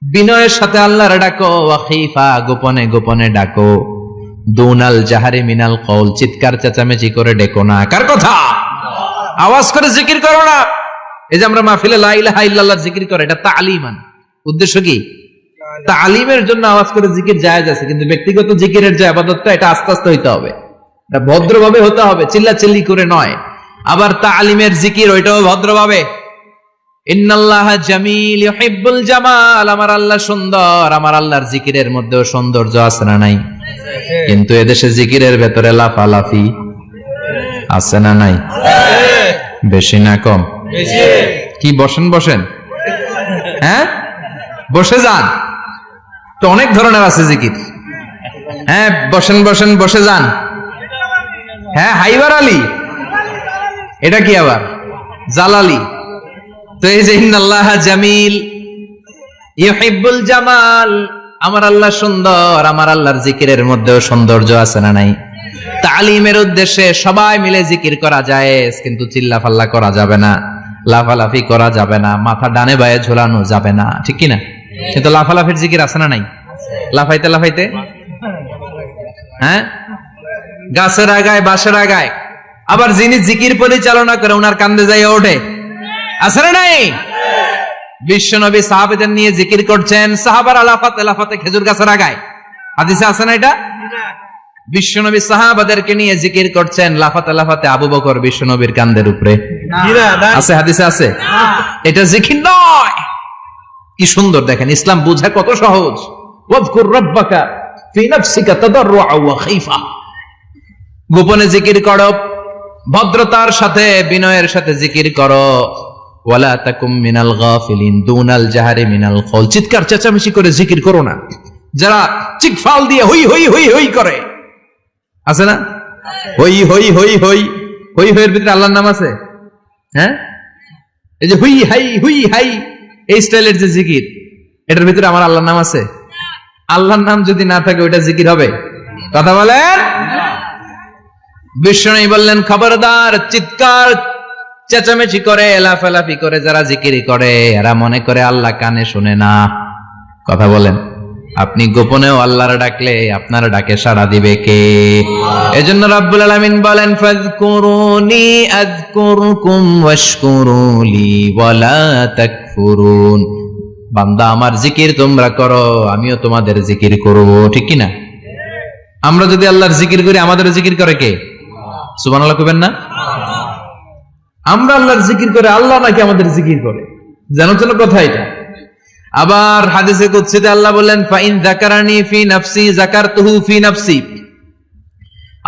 বিনয়ের সাথে আল্লাহরে ডাকো। ওয়া খীফা, গোপনে গোপনে ডাকো। দুনাল জাহারি মিনাল কওল, চিৎকার চেঁচামেচি করে ডেকো না। কার কথা? আওয়াজ করে জিকির করো না। এই যে আমরা মাহফিলে লা ইলাহা ইল্লাল্লাহ জিকির করে, এটা তালিমান। উদ্দেশ্য কি? তালিমের জন্য আওয়াজ করে জিকির জায়েজ আছে, কিন্তু ব্যক্তিগত জিকিরের যে ইবাদতটা, এটা আস্তে আস্তে হইতে হবে, এটা ভদ্রভাবে হতে হবে, চিল্লাচিল্লি করে নয়। আবার তালিমের জিকির ওইটাও ভদ্রভাবে। ইন্নাল্লাহা জামিল ইউহিব্বুল জামাল, আমার আল্লাহ সুন্দর, আমার আল্লাহর জিকিরের মধ্যেও সৌন্দর্য আছে না নাই? কিন্তু এদেশে জিকিরের ভেতরে লাফালাফি আছে না নাই? বেশি না কম? কি বসেন বসেন, হ্যাঁ বসে যান তো, অনেক ধরনের আছে জিকির। হ্যাঁ বসেন বসেন, বসে যান। হ্যাঁ হাইবার আলী, এটা কি আবার জালালি? তো এই যে ইন্নাল্লাহা জামিল ইউহিব্বুল জামাল, আমার আল্লাহ সুন্দর, আমার আল্লাহর জিকিরের মধ্যেও সৌন্দর্য আছে না নাই? তালিমের উদ্দেশ্যে সবাই মিলে জিকির করা যায়, কিন্তু চিল্লাফাল্লা করা যাবে না, লাফালাফি করা যাবে না, মাথা ডানে বায়ে ঝোলানো যাবে না, ঠিক কিনা? কিন্তু লাফালাফির জিকির আছে না নাই? লাফাইতে লাফাইতে, হ্যাঁ গাছের আগায় বাঁশের আগায়। আবার যিনি জিকির পরিচালনা করে ওনার কান্দে যাই ওঠে, আছে না নাই? বিশ্বনবী সাহাবাদের নিয়ে জিকির করছেন, সাহাবারা লাফাতে লাফাতে খেজুর গাছের আগায়। হাদিসে আছে না এটা? বিশ্বনবী সাহাবাদেরকে নিয়ে জিকির করছেন, লাফাতে লাফাতে আবু বকর বিশ্বনবীর কান্দের উপরে। আছে হাদিসে আছে? এটা জিকির নয়। কি সুন্দর দেখেন, ইসলাম বুঝা কত সহজ। ওয়াজকুর রাব্বাকা ফি নাফসিকা তাদাররুআ ওয়া খীফা, গোপনে জিকির করো, ভদ্রতার সাথে বিনয়ের সাথে জিকির করো। ওয়ালা তাকুম মিনাল গাফিলিন, দুনাল জাহারি মিনাল কওল, চিৎকার চেঁচামেচি করে জিকির করো না। যারা চিকফাল দিয়ে হই হই হই হই করে, আছে না? হই হই হই হই হই হইয়ের ভিতরে আল্লাহর নাম আছে। হ্যাঁ এই যে হুই হাই হুই হাই, এই স্টাইলের যে জিকির, এটার ভিতরে আমার আল্লাহর নাম আছে? আল্লাহর নাম যদি না থাকে ওইটা জিকির হবে? কথা বলেন। বিষ্ণু বললেন খবরদার, চিৎকার চেঁচামেচি করে লাফালাফি করে যারা জিকির করে, এরা মনে করে আল্লাহ কানে শুনে না। কথা বলেন। আপনি গোপনেও আল্লাহর ডাকলে আপনার ডাকে সাড়া দিবে কে? এজন্য রাব্বুল আলামিন বলেন ফাযকুরুনি আযকুরকুম ওয়াশকুরুলি ওয়ালা তাকফুরুন। বান্দা আমার জিকির তোমরা করো, আমিও তোমাদের জিকির করব, ঠিক কি না? আমরা যদি আল্লাহর জিকির করি, আমাদের জিকির করে কে? সুবহানাল্লাহ কইবেন না? আমরা আল্লাহর জিকির করে, আল্লাহ নাকি আমাদের জিকির করে, জানো কথা এটা। আবার হাদিসে কুদসিতে আল্লাহ বললেন ফাইন যাকারানি ফি নাফসি যাকারতুহু ফি নাফসি,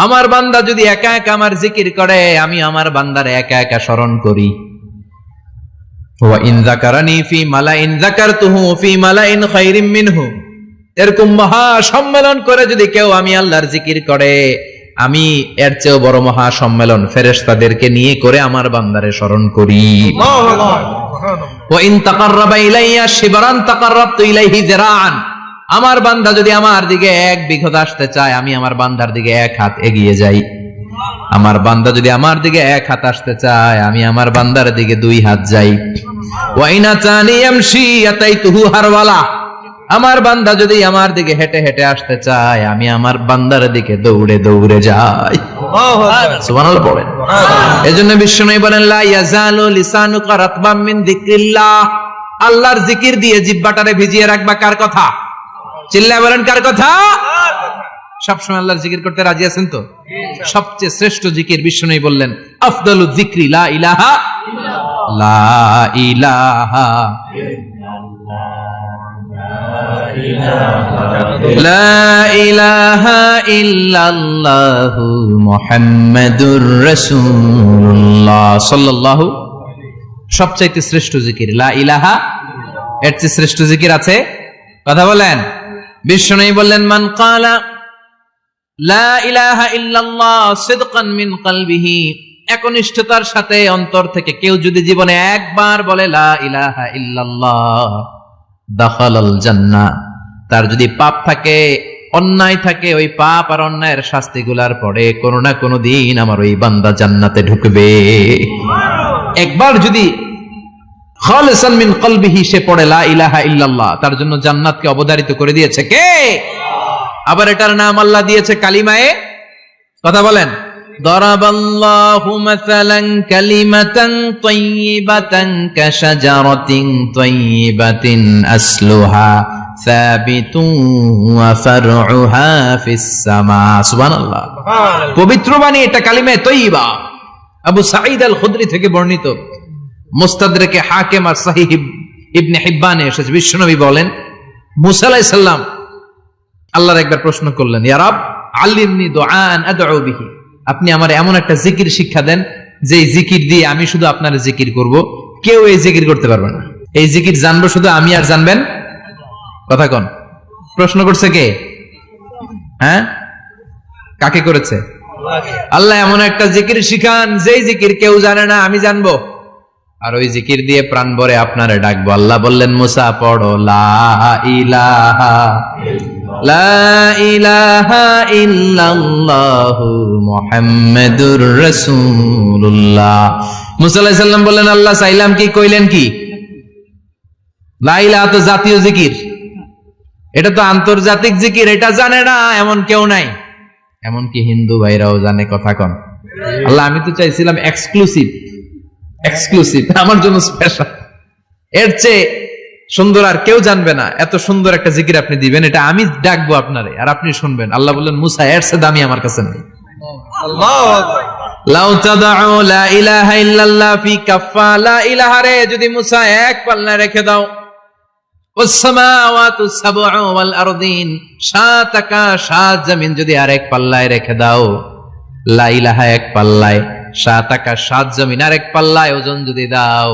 আমার বান্দা যদি একা একা আমার জিকির করে, আমি আমার বান্দার একা একা স্মরণ করি। ওয়া ইন যাকারানি ফি মালাইন যাকারতুহু ফি মালাইন খায়রিম মিনহু, এরকম মহা সম্মেলন করে যদি কেউ আমি আল্লাহর জিকির করে, আমি এর চেয়েও বড় মহা সম্মেলন ফেরেশতাদেরকে নিয়ে করে আমার বান্দারে স্মরণ করি। ওয়া ইন তাকাররাবা ইলাইয়া শিবরান তাকাররাবতু ইলাইহি যিরাআন, আমার বান্দা যদি আমার দিকে এক বিঘত আসতে চায়, আমি আমার বান্দার দিকে এক হাত এগিয়ে যাই। আমার বান্দা যদি আমার দিকে এক হাত আসতে চায়, আমি আমার বান্দার দিকে দুই হাত যাই। ওয়া ইন আতানি ইয়ামশি আতাইতুহু হারওয়ালা, আমার বান্দা যদি আমার দিকে হেঁটে হেঁটে আসতে চায়, আমি আমার বান্দার দিকে দৌড়ে দৌড়ে যাই। সুবহানাল্লাহ পড়েন। এজন্য বিশ্বনবী বলেন লা ইয়াজালু লিসানুকা রাতবাম মিন যিকরিল্লাহ, আল্লাহর জিকির দিয়ে জিহ্বাটারে ভিজিয়ে রাখবা। কার কথা? চিল্লায় বলেন কার কথা? সবসময় আল্লাহর জিকির করতে রাজি আছেন তো? সবচেয়ে শ্রেষ্ঠ জিকির বিশ্বনবী বললেন আফদালু যিকরি লা ইলাহা ইল্লাল্লাহ। লা ইলাহা লা ইলাহা ইল্লাল্লাহু মুহাম্মাদুর রাসূলুল্লাহ সাল্লাল্লাহু। সবচাইতে শ্রেষ্ঠ জিকির লা ইলাহা, এর চেয়ে শ্রেষ্ঠ জিকির আছে? কথা বলেন। বিশ্বনবী বললেন, মান ক্বালা লা ইলাহা ইল্লাল্লাহ সিদকান মিন কলবিহি, একনিষ্ঠতার সাথে অন্তর থেকে কেউ যদি জীবনে একবার বলে লা ইলাহা ইল্লাল্লাহ, দাখালাল জান্নাহ, তার যদি পাপ থাকে, অন্যায় থাকে, ওই পাপ আর অন্যায়ের শাস্তিগুলার পরে কোনো না কোনো দিন আমার ওই বান্দা জান্নাতে ঢুকবে। একবার যদি খালিসান মিন কলবিহি সে পড়ে লা ইলাহা ইল্লাল্লাহ, তার জন্য জান্নাতকে অবধারিত করে দিয়েছে কে? আবার এটার নাম আল্লাহ দিয়েছে কালিমায়ে, কথা বলেন, দরাবাল্লাহু মাসালান কালিমাতান তাইয়িবাতান কাশাজারাতিন তাইয়িবাতিন আসলুহা সাবিতুন ওয়া ফারউহা ফিস সামা। সুবহানাল্লাহ। পবিত্র বাণী এটা কালিমায়ে তাইয়িবা। আবু সাঈদ আল খুদরি থেকে বর্ণিত, মুস্তাদরাকে হাকিম আর সহিহ ইবনে হিব্বানে এসেছে, বিশ্বনবী বলেন, মুসা আলাইহিস সালাম আল্লাহর একবার প্রশ্ন করলেন, ইয়া রব আল্লিমনি দুআন আদউ বিহি, আপনি আমার এমন একটা জিকির শিক্ষা দেন যে জিকির দিয়ে আমি শুধু আপনার জিকির করব, কেউ এই জিকির করতে পারবে না। এই জিকির জানবো শুধু আমি আর জানবেন। কথা কোন? প্রশ্ন করছে কে? হ্যাঁ, কাকে করেছে? আল্লাহ এমন একটা জিকির শিখান যেই জিকির কেউ জানে না, আমি জানবো, আর ওই জিকির দিয়ে প্রাণ ভরে আপনারে ডাকবো। আল্লাহ বললেন, মুসা পড়ো লা ইলাহা লা ইলাহা ইল্লাল্লাহু মুহাম্মাদুর রাসূলুল্লাহ। মুসা আলাইহিস সালাম বললেন, আল্লাহ চাইলাম কি, কইলেন কি? লা ইলাহা তো জাতীয় জিকির, এটা তো আন্তর্জাতিক জিকির, এটা জানে না এমন কেউ নাই, এমনকি হিন্দু ভাইরাও জানে। কথা কন। আল্লাহ আমি তো চাইছিলাম এক্সক্লুসিভ, আমার জন্য স্পেশাল, এর চেয়ে সুন্দর আর কেউ জানবে না, এত সুন্দর একটা জিকির আপনি দিবেন, এটা আমি ডাকবো আপনারে আর আপনি শুনবেন। আল্লাহ বললেন, মুসা এর চেয়ে দামি আমার কাছে নেই। আল্লাহু আকবার। লাউ তাদউ লা ইলাহা ইল্লাল্লাহ ফি কাফা, লা ইলাহা রে যদি মুসা এক পাল্লায় রেখে দাও, ওয়াস সামাওয়াতু সাবউ ওয়াল আরদিন, সাত আকাশ সাত জমিন যদি আরেক পাল্লায় রেখে দাও, লা ইলাহা এক পাল্লায়, সাত আকাশ সাত জমিন আরেক পাল্লায় ওজন যদি দাও,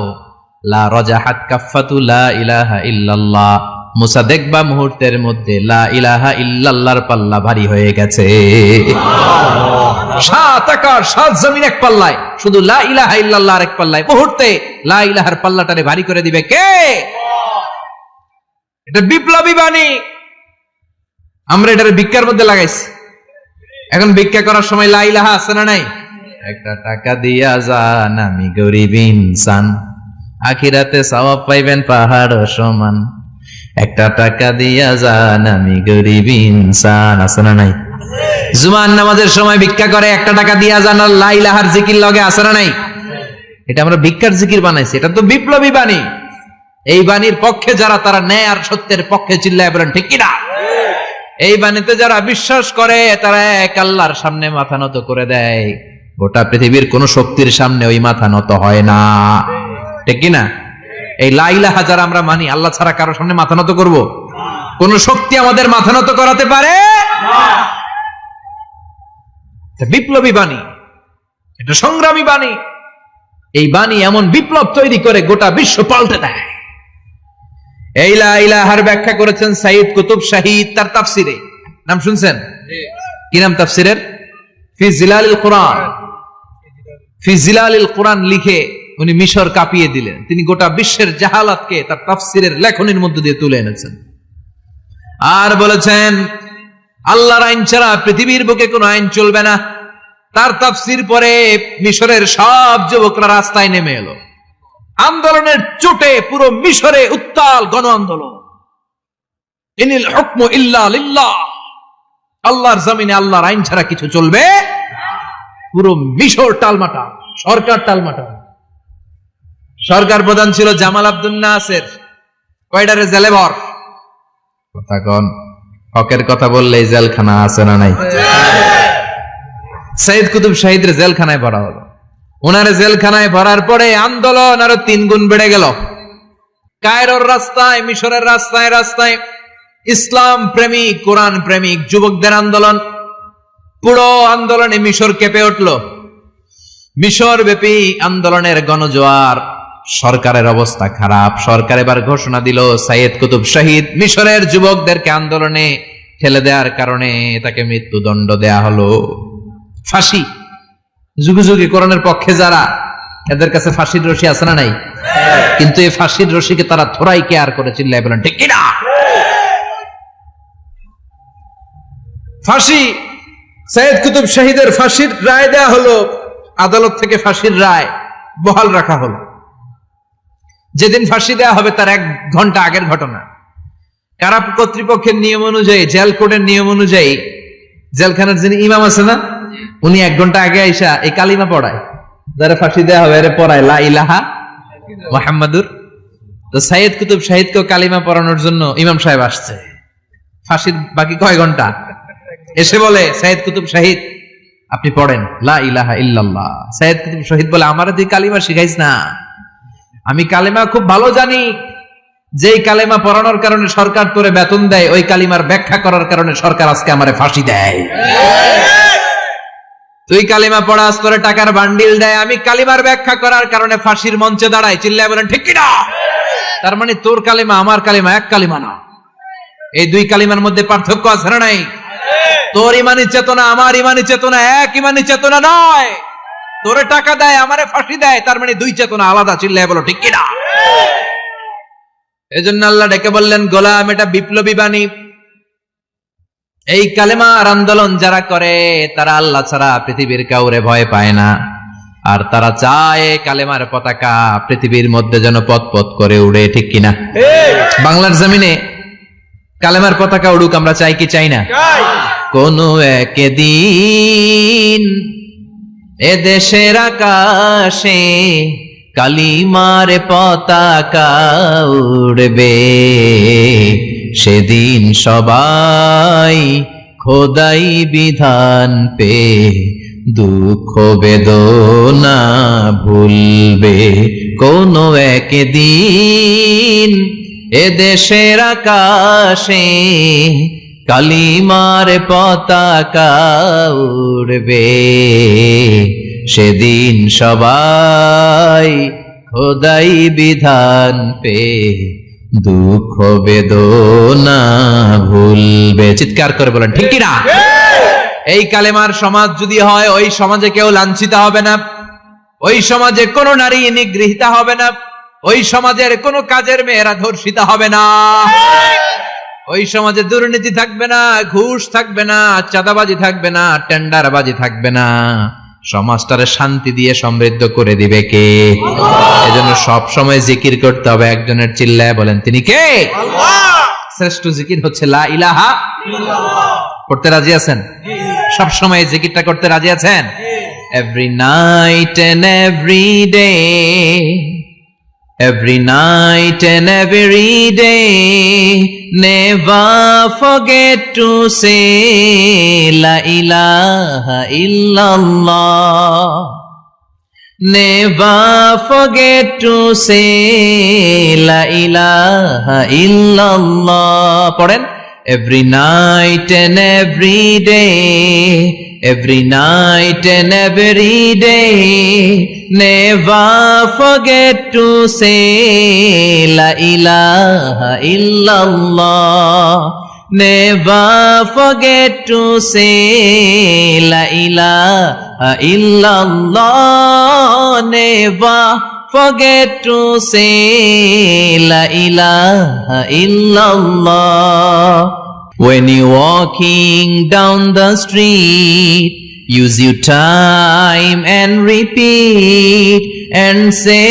লা রাজাহাত কাফাতু লা ইলাহা ইল্লাল্লাহ, মুসা দেখবা মুহূর্তের মধ্যে লা ইলাহা ইল্লাল্লাহর পাল্লা ভারী হয়ে গেছে। সাত আকাশ সাত জমিন এক পাল্লায়, শুধু লা ইলাহা ইল্লাল্লাহ আরেক পাল্লায়, মুহূর্তে লা ইলাহার পাল্লাটারে ভারী করে দিবে কে? এটা বিপ্লবী বাণী। আমরা এটার ভিক্ষার মধ্যে লাগাইছি। এখন ভিক্ষা করার সময় লা ইলাহা আছে না নাই? একটা টাকা দিয়া যান, আমি গরিব ইনসান, আখিরাতে সওয়াব পাইবেন পাহাড় সমান। একটা টাকা দিয়া যান, আমি গরিব ইনসান, আছে না নাই? জুমার নামাজের সময় ভিক্ষা করে, একটা টাকা দিয়া যান, আর লা ইলাহার জিকির লগে, আছে না নাই? এটা আমরা ভিক্ষার জিকির বানাইছি, এটা তো বিপ্লবী বাণী। এই বাণীর পক্ষে যারা, তারা ন্যায় আর সত্যের পক্ষে চিল্লায় বলেন ঠিক কিনা? এই বাণীতে যারা বিশ্বাস করে তারা এক আল্লাহর সামনে মাথা নত করে দেয়, গোটা পৃথিবীর কোন শক্তির সামনে ওই মাথা নত হয় না, ঠিক কিনা? এই লা ইলাহা যারা আমরা মানি, আল্লাহ ছাড়া কারো সামনে মাথা নত করব? কোন শক্তি আমাদের মাথা নত করাতে পারে না। বিপ্লবী বাণী, এটা সংগ্রামী বাণী। এই বাণী এমন বিপ্লব তৈরি করে গোটা বিশ্ব পাল্টে দেয়। এই লা ইলাহার ব্যাখ্যা করেছেন সাইয়্যিদ কুতুব শাহীদ তার তাফসিরে। নাম শুনছেন? কি নাম তাফসিরের? ফি জিলালিল কুরআন। ফি জিলালিল কুরআন লিখে উনি মিশর কাঁপিয়ে দিলেন। তিনি গোটা বিশ্বের জাহালাতকে তার তাফসিরের লেখনীর মধ্য দিয়ে তুলে এনেছেন। আর বলেছেন, আল্লাহর আইন ছাড়া পৃথিবীর বুকে কোনো আইন চলবে না। তার তাফসির পরে মিশরের সব যুবকরা রাস্তায় নেমে এলো। আন্দোলনের চোটে পুরো মিশরে উত্তাল গণ আন্দোলন। ইনিল হুকমু ইল্লা লিল্লাহ, আল্লাহর জমিনে আল্লাহর আইন ছাড়া কিছু চলবে। পুরো মিশর টালমাটাল, সরকার টালমাটাল। সরকার প্রধান ছিল জামাল আব্দুল নাসের, কয়টারে জেলে ভর। কথা কন, হকের কথা বললেই জেলখানা আছে না নাই? সাইয়্যিদ কুতুব শাহীদের জেলখানায় ভরা হলো। ওনার জেলখানায় ভরার পরে আন্দোলন আরো 3 গুণ বেড়ে গেল। কায়রোর রাস্তায়, মিশরের রাস্তায় রাস্তায় ইসলাম প্রেমিক, কোরআন প্রেমিক যুবকদের আন্দোলন। পুরো আন্দোলনে মিশর কেঁপে উঠল। মিশর ব্যাপী আন্দোলনের গণজোয়ার। সরকারের অবস্থা খারাপ। সরকার এবার ঘোষণা দিল সাইয়েদ কুতুব শহীদ মিশরের যুবকদেরকে আন্দোলনে ঠেলে দেওয়ার কারণে তাকে মৃত্যুদণ্ড দেয়া হলো, ফাঁসি। যুগে যুগে কোরআনের পক্ষে যারা, এদের কাছে ফাঁসির রশি আছে না নাই? কিন্তু এই ফাঁসির রশিকে তারা থোড়াই কেয়ার করে চিল্লায় বলেন ঠিক কিনা? ফাঁসি, সাইয়েদ কুতুব শহীদের ফাঁসির রায় দেয়া হলো। আদালত থেকে ফাঁসির রায় বহাল রাখা হলো। যেদিন ফাঁসি দেওয়া হবে তার 1 ঘন্টা আগের ঘটনা। কারা কর্তৃপক্ষের নিয়ম অনুযায়ী, জেল কোডের নিয়ম অনুযায়ী জেলখানার যিনি ইমাম আছে না, উনি 1 ঘন্টা আগে আইসা এই কালিমা পড়ায়, যারা ফাঁসি দেওয়া হবে এর পড়ায় লা ইলাহা মুহাম্মাদুর। তো সাইয়েদ কুতুব শহীদকে কালিমা পড়ানোর জন্য ইমাম সাহেব আসছে। ফাঁসির বাকি কয় ঘন্টা, এসে বলে সাইয়েদ কুতুব শহীদ আপনি পড়েন লা ইলাহা ইল্লাল্লাহ। সাইয়েদ কুতুব শহীদ বলে আমারে তুই কালিমা শিখাইস না, আমি কালিমা খুব ভালো জানি। যেই কালিমা পড়ানোর কারণে সরকার তোরে বেতন দেয়, ওই কালিমার ব্যাখ্যা করার কারণে সরকার আজকে আমারে ফাঁসি দেয়। তুই কালিমা পড়াস, তোরে টাকার বান্ডিল দেয়, আমি কালিমার ব্যাখ্যা করার কারণে ফাঁসির মঞ্চে দাঁড়াই। চিল্লায় বলেন ঠিক কিনা? তার মানে তোর কালিমা আমার কালিমা এক কালিমা না, এই 2 কালিমার মধ্যে পার্থক্য আছে না নাই? তোর ইমানি চেতনা আমার ইমানি চেতনা এক ইমানি চেতনা নয়। তোরে টাকা দেয়, আমারে ফাঁসি দেয়, তার মানে 2 চেতনা আলাদা। চিল্লায় বলো ঠিক কিনা? এজন্য আল্লাহ ডেকে বললেন গোলাম, এটা বিপ্লবী বাণী। এই কালেমার আন্দোলন যারা করে তারা আল্লাহ ছাড়া পৃথিবীর কাউরে ভয় পায় না, আর তারা চায় কালেমার পতাকা পৃথিবীর মধ্যে যেন পথ পথ করে উড়ে। ঠিক কিনা? বাংলার জমিনে কালেমার পতাকা উড়ুক, আমরা চাই কি চাই না? কোনো একদিন এদেশের আকাশে কালিমার পতাকা উড়বে, সেদিন সবাই খোদাই বিধান পে দুঃখ বেদনা ভুলবে। কোনো একদিন এদেশের আকাশে কালিমার পতাকা উড়বে, সেদিন সবাই খোদাই বিধান পে দুঃখ বেদনা ভুলবে। চিৎকার করে বলেন ঠিক কিনা? এই কালেমার সমাজ যদি হয়, ওই সমাজে কেউ লাঞ্ছিত হবে না, ওই সমাজে কোন নারী নিগৃহীতা হবে না, ওই সমাজের কোন কাজের মেয়েরা ধর্ষিত হবে না, ওই সমাজে দুর্নীতি থাকবে না, ঘুষ থাকবে না, চাঁদাবাজি থাকবে না, টেন্ডারবাজি থাকবে না। সমাজটারে শান্তি দিয়ে সমৃদ্ধ করে দিবে কে? এজন্য সব সময় জিকির করতে হবে একজনের। চিল্লায় বলেন তিনি কে? আল্লাহ। শ্রেষ্ঠ জিকির হচ্ছে লা ইলাহা ইল্লাল্লাহ। করতে রাজি আছেন? সব সময় জিকিরটা করতে রাজি আছেন? Every night and every day, every night and every day, never forget to say la ilaha illallah, never forget to say la ilaha illallah. পড়েন every night and every day, every night and every day, never forget to say la ilaha illallah, never forget to say la ilaha illallah, never forget to say la ilaha illallah. When you're walking down the street, use your time and repeat and say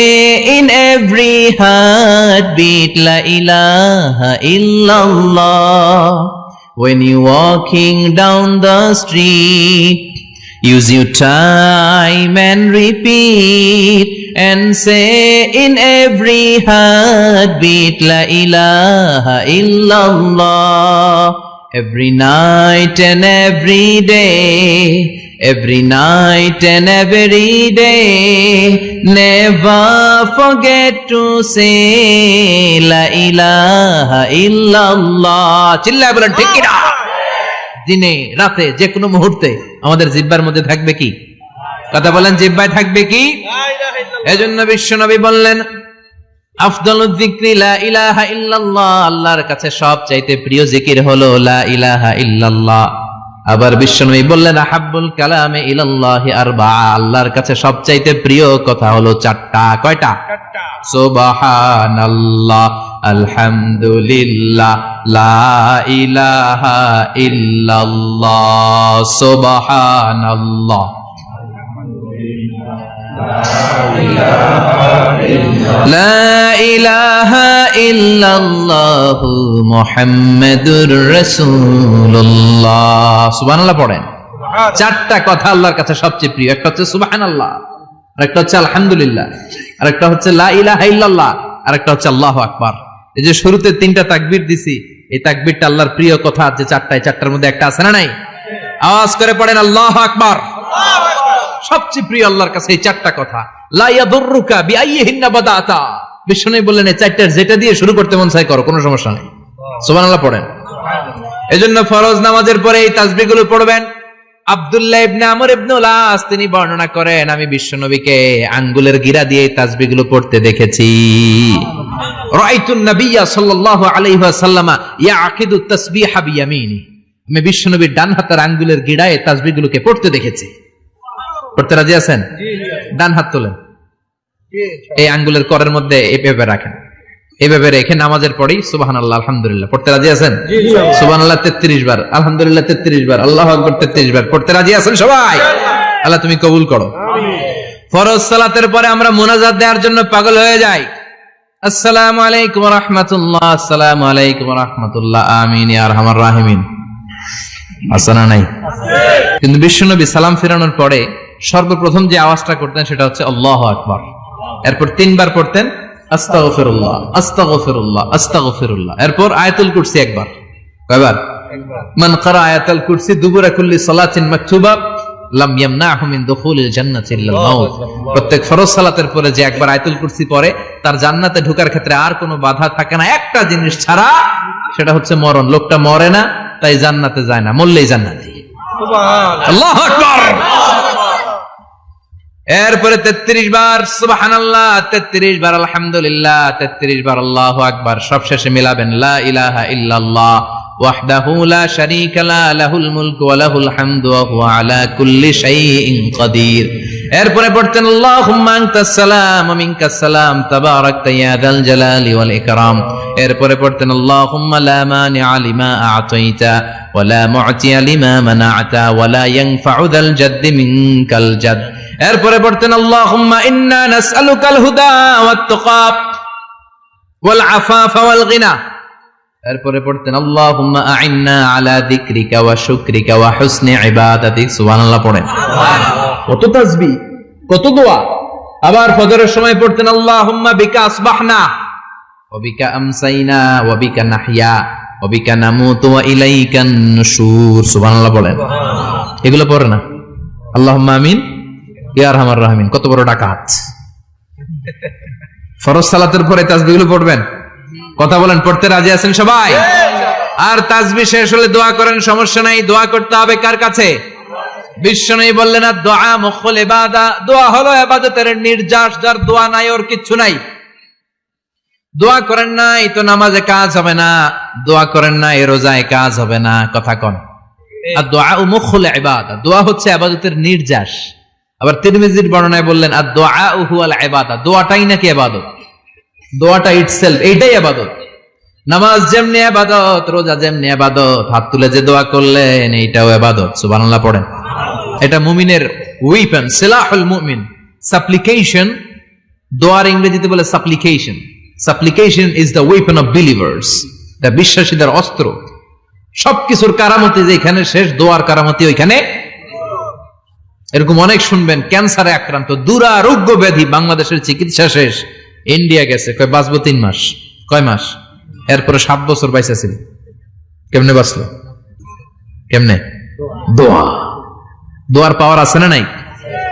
in every heartbeat la ilaha illallah. When you're walking down the street, use your time and repeat and say in every heartbeat la ilaha illallah. Every night and every day, every night and every day. Never forget to say la ilaha illallah. চিল্লায় বলেন ঠিক কিনা? দিনে রাতে যে কোনো মুহূর্তে আমাদের জিহ্বার মধ্যে থাকবে কি? কথা বলেন, জিহ্বায় থাকবে কি? এজন্য বিশ্বনবী বললেন আফদালুয যিকরি লা ইলাহা ইল্লাল্লাহ, আল্লাহর কাছে সবচাইতে প্রিয় জিকির হলো লা ইলাহা ইল্লাল্লাহ। আবার বিশ্বনবী বললেন আহাব্বুল কালামে ইলাল্লাহি আরবাআ, আল্লাহর কাছে সবচাইতে প্রিয় কথা হলো চারটা। কয়টা? সুবহানাল্লাহ, আলহামদুলিল্লাহ, লা ইলাহা ইল্লাল্লাহ। সুবহানাল্লাহ, লা ইলাহা ইল্লাল্লাহ, মুহাম্মাদুর রাসূলুল্লাহ। সুবহানাল্লাহ পড়েন। চারটা কথা আল্লাহর কাছে সবচেয়ে প্রিয়। একটা হচ্ছে সুবহানাল্লাহ, আরেকটা হচ্ছে আলহামদুলিল্লাহ, আরেকটা হচ্ছে লা ইলাহা ইল্লাল্লাহ, আরেকটা হচ্ছে আল্লাহু আকবার। এই যে শুরুতে তিনটা তাকবীর দিছি, এই তাকবীরটা আল্লাহর প্রিয় কথা যে চারটা, এই চারটার মধ্যে একটা আছে না নাই? আওয়াজ করে পড়েন আল্লাহু আকবার। সবচেয়ে প্রিয় আল্লাহর কাছে এই চারটা কথা। লা ইয়াদুররুকা বিআইয়িহিন্না বাদাতা, বিষ্ণু বললেন এই চারটার যেটা দিয়ে শুরু করতে মন চায় করো, কোনো সমস্যা নেই। সুবহানাল্লাহ পড়েন। এজন্য ফরজ নামাজের পরে এই তাসবিহগুলো পড়বেন। আব্দুল্লাহ ইবনে আমর ইবনে উলাস তিনি বর্ণনা করেন, আমি বিশ্বনবীকে আঙ্গুলের গিরা দিয়ে এই তাসবিহগুলো পড়তে দেখেছি। রাআইতুন নাবিয়্যা সাল্লাল্লাহু আলাইহি ওয়াসাল্লাম ইয়াকিদু তাসবিহা বিয়ামিনি, আমি বিশ্বনবীর ডান হাতের আঙ্গুলের গিরায় তাসবিহগুলোকে পড়তে দেখেছি। পড়তে রাজি আছেন? ডান হাত তোলেন, এই আঙ্গুলের করের মধ্যে এভাবে রাখেন, এভাবে রেখে নামাজের পরেই সুবহানাল্লাহ আলহামদুলিল্লাহ পড়তে রাজি আছেন? সুবহানাল্লাহ 33 বার, আলহামদুলিল্লাহ 33 বার, আল্লাহু আকবার 33 বার। পড়তে রাজি আছেন সবাই? আল্লাহ তুমি কবুল করো। ফরজ সালাতের পরে আমরা মুনাজাত দেওয়ার জন্য পাগল হয়ে যাই। আসসালামু আলাইকুম ওয়া রাহমাতুল্লাহ, আসসালামু আলাইকুম ওয়া রাহমাতুল্লাহ, আমিন ইয়া আরহামার রাহিমিন। আসনা নাই? কিন্তু বিশ্বনবী সালাম ফেরানোর পরে সর্বপ্রথম যে আওয়াজটা করতেন সেটা হচ্ছে আল্লাহু আকবার। এরপর 3 বার পড়তেন আস্তাগফিরুল্লাহ, আস্তাগফিরুল্লাহ, আস্তাগফিরুল্লাহ। এরপর আয়াতুল কুরসি একবার। কয়বার? মান ক্বারা আয়াতুল কুরসি দুবুরা কুল্লি সালাতিন মাকতুবা লাম ইয়ামনাহু মিন দুখুলিল জান্নাতি ইল্লাল মাউত। প্রত্যেক ফরজ সালাতের পরে যে একবার আয়াতুল কুরসি পড়ে তার জান্নাতে ঢোকার ক্ষেত্রে আর কোনো বাধা থাকে না, একটা জিনিস ছাড়া, সেটা হচ্ছে মরণ। লোকটা মরে না তাই জান্নাতে যায় না, মরলেই জান্নাতি। সুবহানাল্লাহ, আল্লাহু আকবার। এরপরে 33 বার সুবহানাল্লাহ, 33 বার আলহামদুলিল্লাহ, 33 বার আল্লাহু আকবার। সবশেষে মিলাবেন লা ইলাহা ইল্লাল্লাহ ওয়াহদাহু লা শারীকা লা লাহুল মুলকু ওয়া লাহুল হামদু ওয়া হুয়া আলা কুল্লি শাইইন কাদির। এরপরে পড়তেন আল্লাহুম্মা আনতাস সালাম ওয়া মিনকাস সালাম তাবারাকতা ইয়া যাল জালালি ওয়াল ইকরাম। এরপরে পড়তেন আল্লাহুম্মা লা মানিআ লিমা আ'তাইতা ওয়া লা মু'তিয়া লিমা মানা'তা ওয়া লা ইয়ানফা'ু যাল জাদ্দি মিনকাল জাদ। এরপরে পড়তেন আল্লাহুম্মা ইন্না নাসআলুকাল হুদা ওয়াত তুকা ওয়াল আফাফা ওয়াল গিনা। এরপরে পড়তেন আল্লাহুম্মা আ'ইন্না আলা যিকরিকা ওয়া শুকরিকা ওয়া হুসনি ইবাদাতিক। সুবহানাল্লাহ পড়েন। কত তাসবিহ, কত দোয়া। আবার ফজরের সময় পড়তেন আল্লাহুম্মা বিকা আসবাহনা ওয়া বিকা আমসাইনা ওয়া বিকা নাহইয়া ওয়া বিকা নামুতু ওয়া ইলাইকান নুশুর। সুবহানাল্লাহ বলেন। এগুলো পড়ে না? আল্লাহুম্মা আমিন ইয়া আরহামার রাহিমিন। কত বড় ডাকাত। ফরজ সালাতের পরে তাসবিহগুলো পড়বেন। কথা বলেন, পড়তে রাজি আছেন সবাই? আর তাসবিহ শেষ হলে দোয়া করেন, সমস্যা নাই। দোয়া করতে হবে কার কাছে? বিশ্বনবী বললেন আর দোয়া মুখুল ইবাদা, দোয়া হলো ইবাদতের নির্যাস। যার দোয়া নাই ওর কিচ্ছু নাই। দোয়া করেন নাই তো নামাজে কাজ হবে না, দোয়া করেন নাই রোজায় কাজ হবে না। কথা কোন? আর দোয়া মুখুল ইবাদা, দোয়া হচ্ছে ইবাদতের নির্যাস। আবার তিরমিজির বর্ণনায় বললেন আর দোয়া হুয়াল ইবাদা, দোয়াটাই নাকি ইবাদত। দোয়াটা ইটসেলফ, এইটাই ইবাদত। নামাজ যেমনি ইবাদত, রোজা যেমনি ইবাদত, হাত তুলে যে দোয়া করলেন এইটাও ইবাদত। সুবহানাল্লাহ পড়েন। এটা মুমিনের ওয়েপন, সিলাহুল মুমিন। সাপ্লিকেশন, দোয়ার ইংরেজিতে বলে সাপ্লিকেশন। সাপ্লিকেশন is the weapon of believers, এটা বিশ্বাসীদের অস্ত্র। সবকিছুর কারামতি যেখানে শেষ, দোয়ার কারামতি ওইখানে। এরকম অনেক শুনবেন ক্যান্সারে আক্রান্ত, দুরারোগ্য ব্যাধি, বাংলাদেশের চিকিৎসা শেষ, ইন্ডিয়া গেছে, কয় বাঁচবো 3 মাস। কয় মাস? এরপরে 7 বছর বাইসা ছিল। কেমনে বাঁচলো? কেমনে? দোয়া। দোয়ার পাওয়ার আছে না নাই?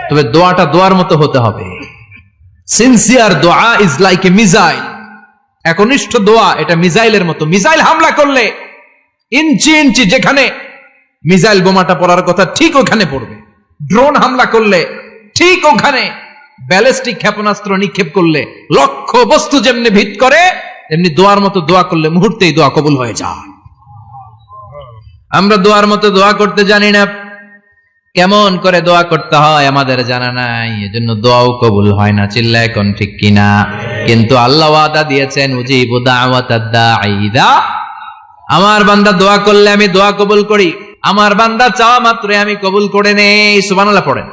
তবে দোয়াটা দোয়ার মতো হতে হবে। সিনসিয়ার দোয়া ইজ লাইক এ মিসাইল। একনিষ্ঠ দোয়া এটা মিসাইলের মতো। মিসাইল হামলা করলে ইঞ্চি ইঞ্চি যেখানে মিসাইল বোমাটা পড়ার কথা ঠিক ওখানে পড়বে। ড্রোন হামলা করলে ঠিক ওখানে, ব্যালিস্টিক ক্ষেপণাস্ত্র নিক্ষেপ করলে লক্ষ্য বস্তু যেমনি ভিত করে, তেমনি দোয়ার মতো দোয়া করলে মুহূর্তেই দোয়া কবুল হয়ে যায়। আমরা দোয়ার মতো দোয়া করতে জানি না, কেমন করে দোয়া করতে হয় আমাদের জানা নাই, এজন্য দোয়াও কবুল হয় না। চিল্লায় কোন ঠিক কিনা? কিন্তু আল্লাহ ওয়াদা দিয়েছেন, উজিবু দাওয়াতাদ দাঈ ইযা, আমার বান্দা দোয়া করলে আমি দোয়া কবুল করি, আমার বান্দা চাওয়া মাত্রই আমি কবুল করে নেই। সুবহানাল্লাহ পড়েন।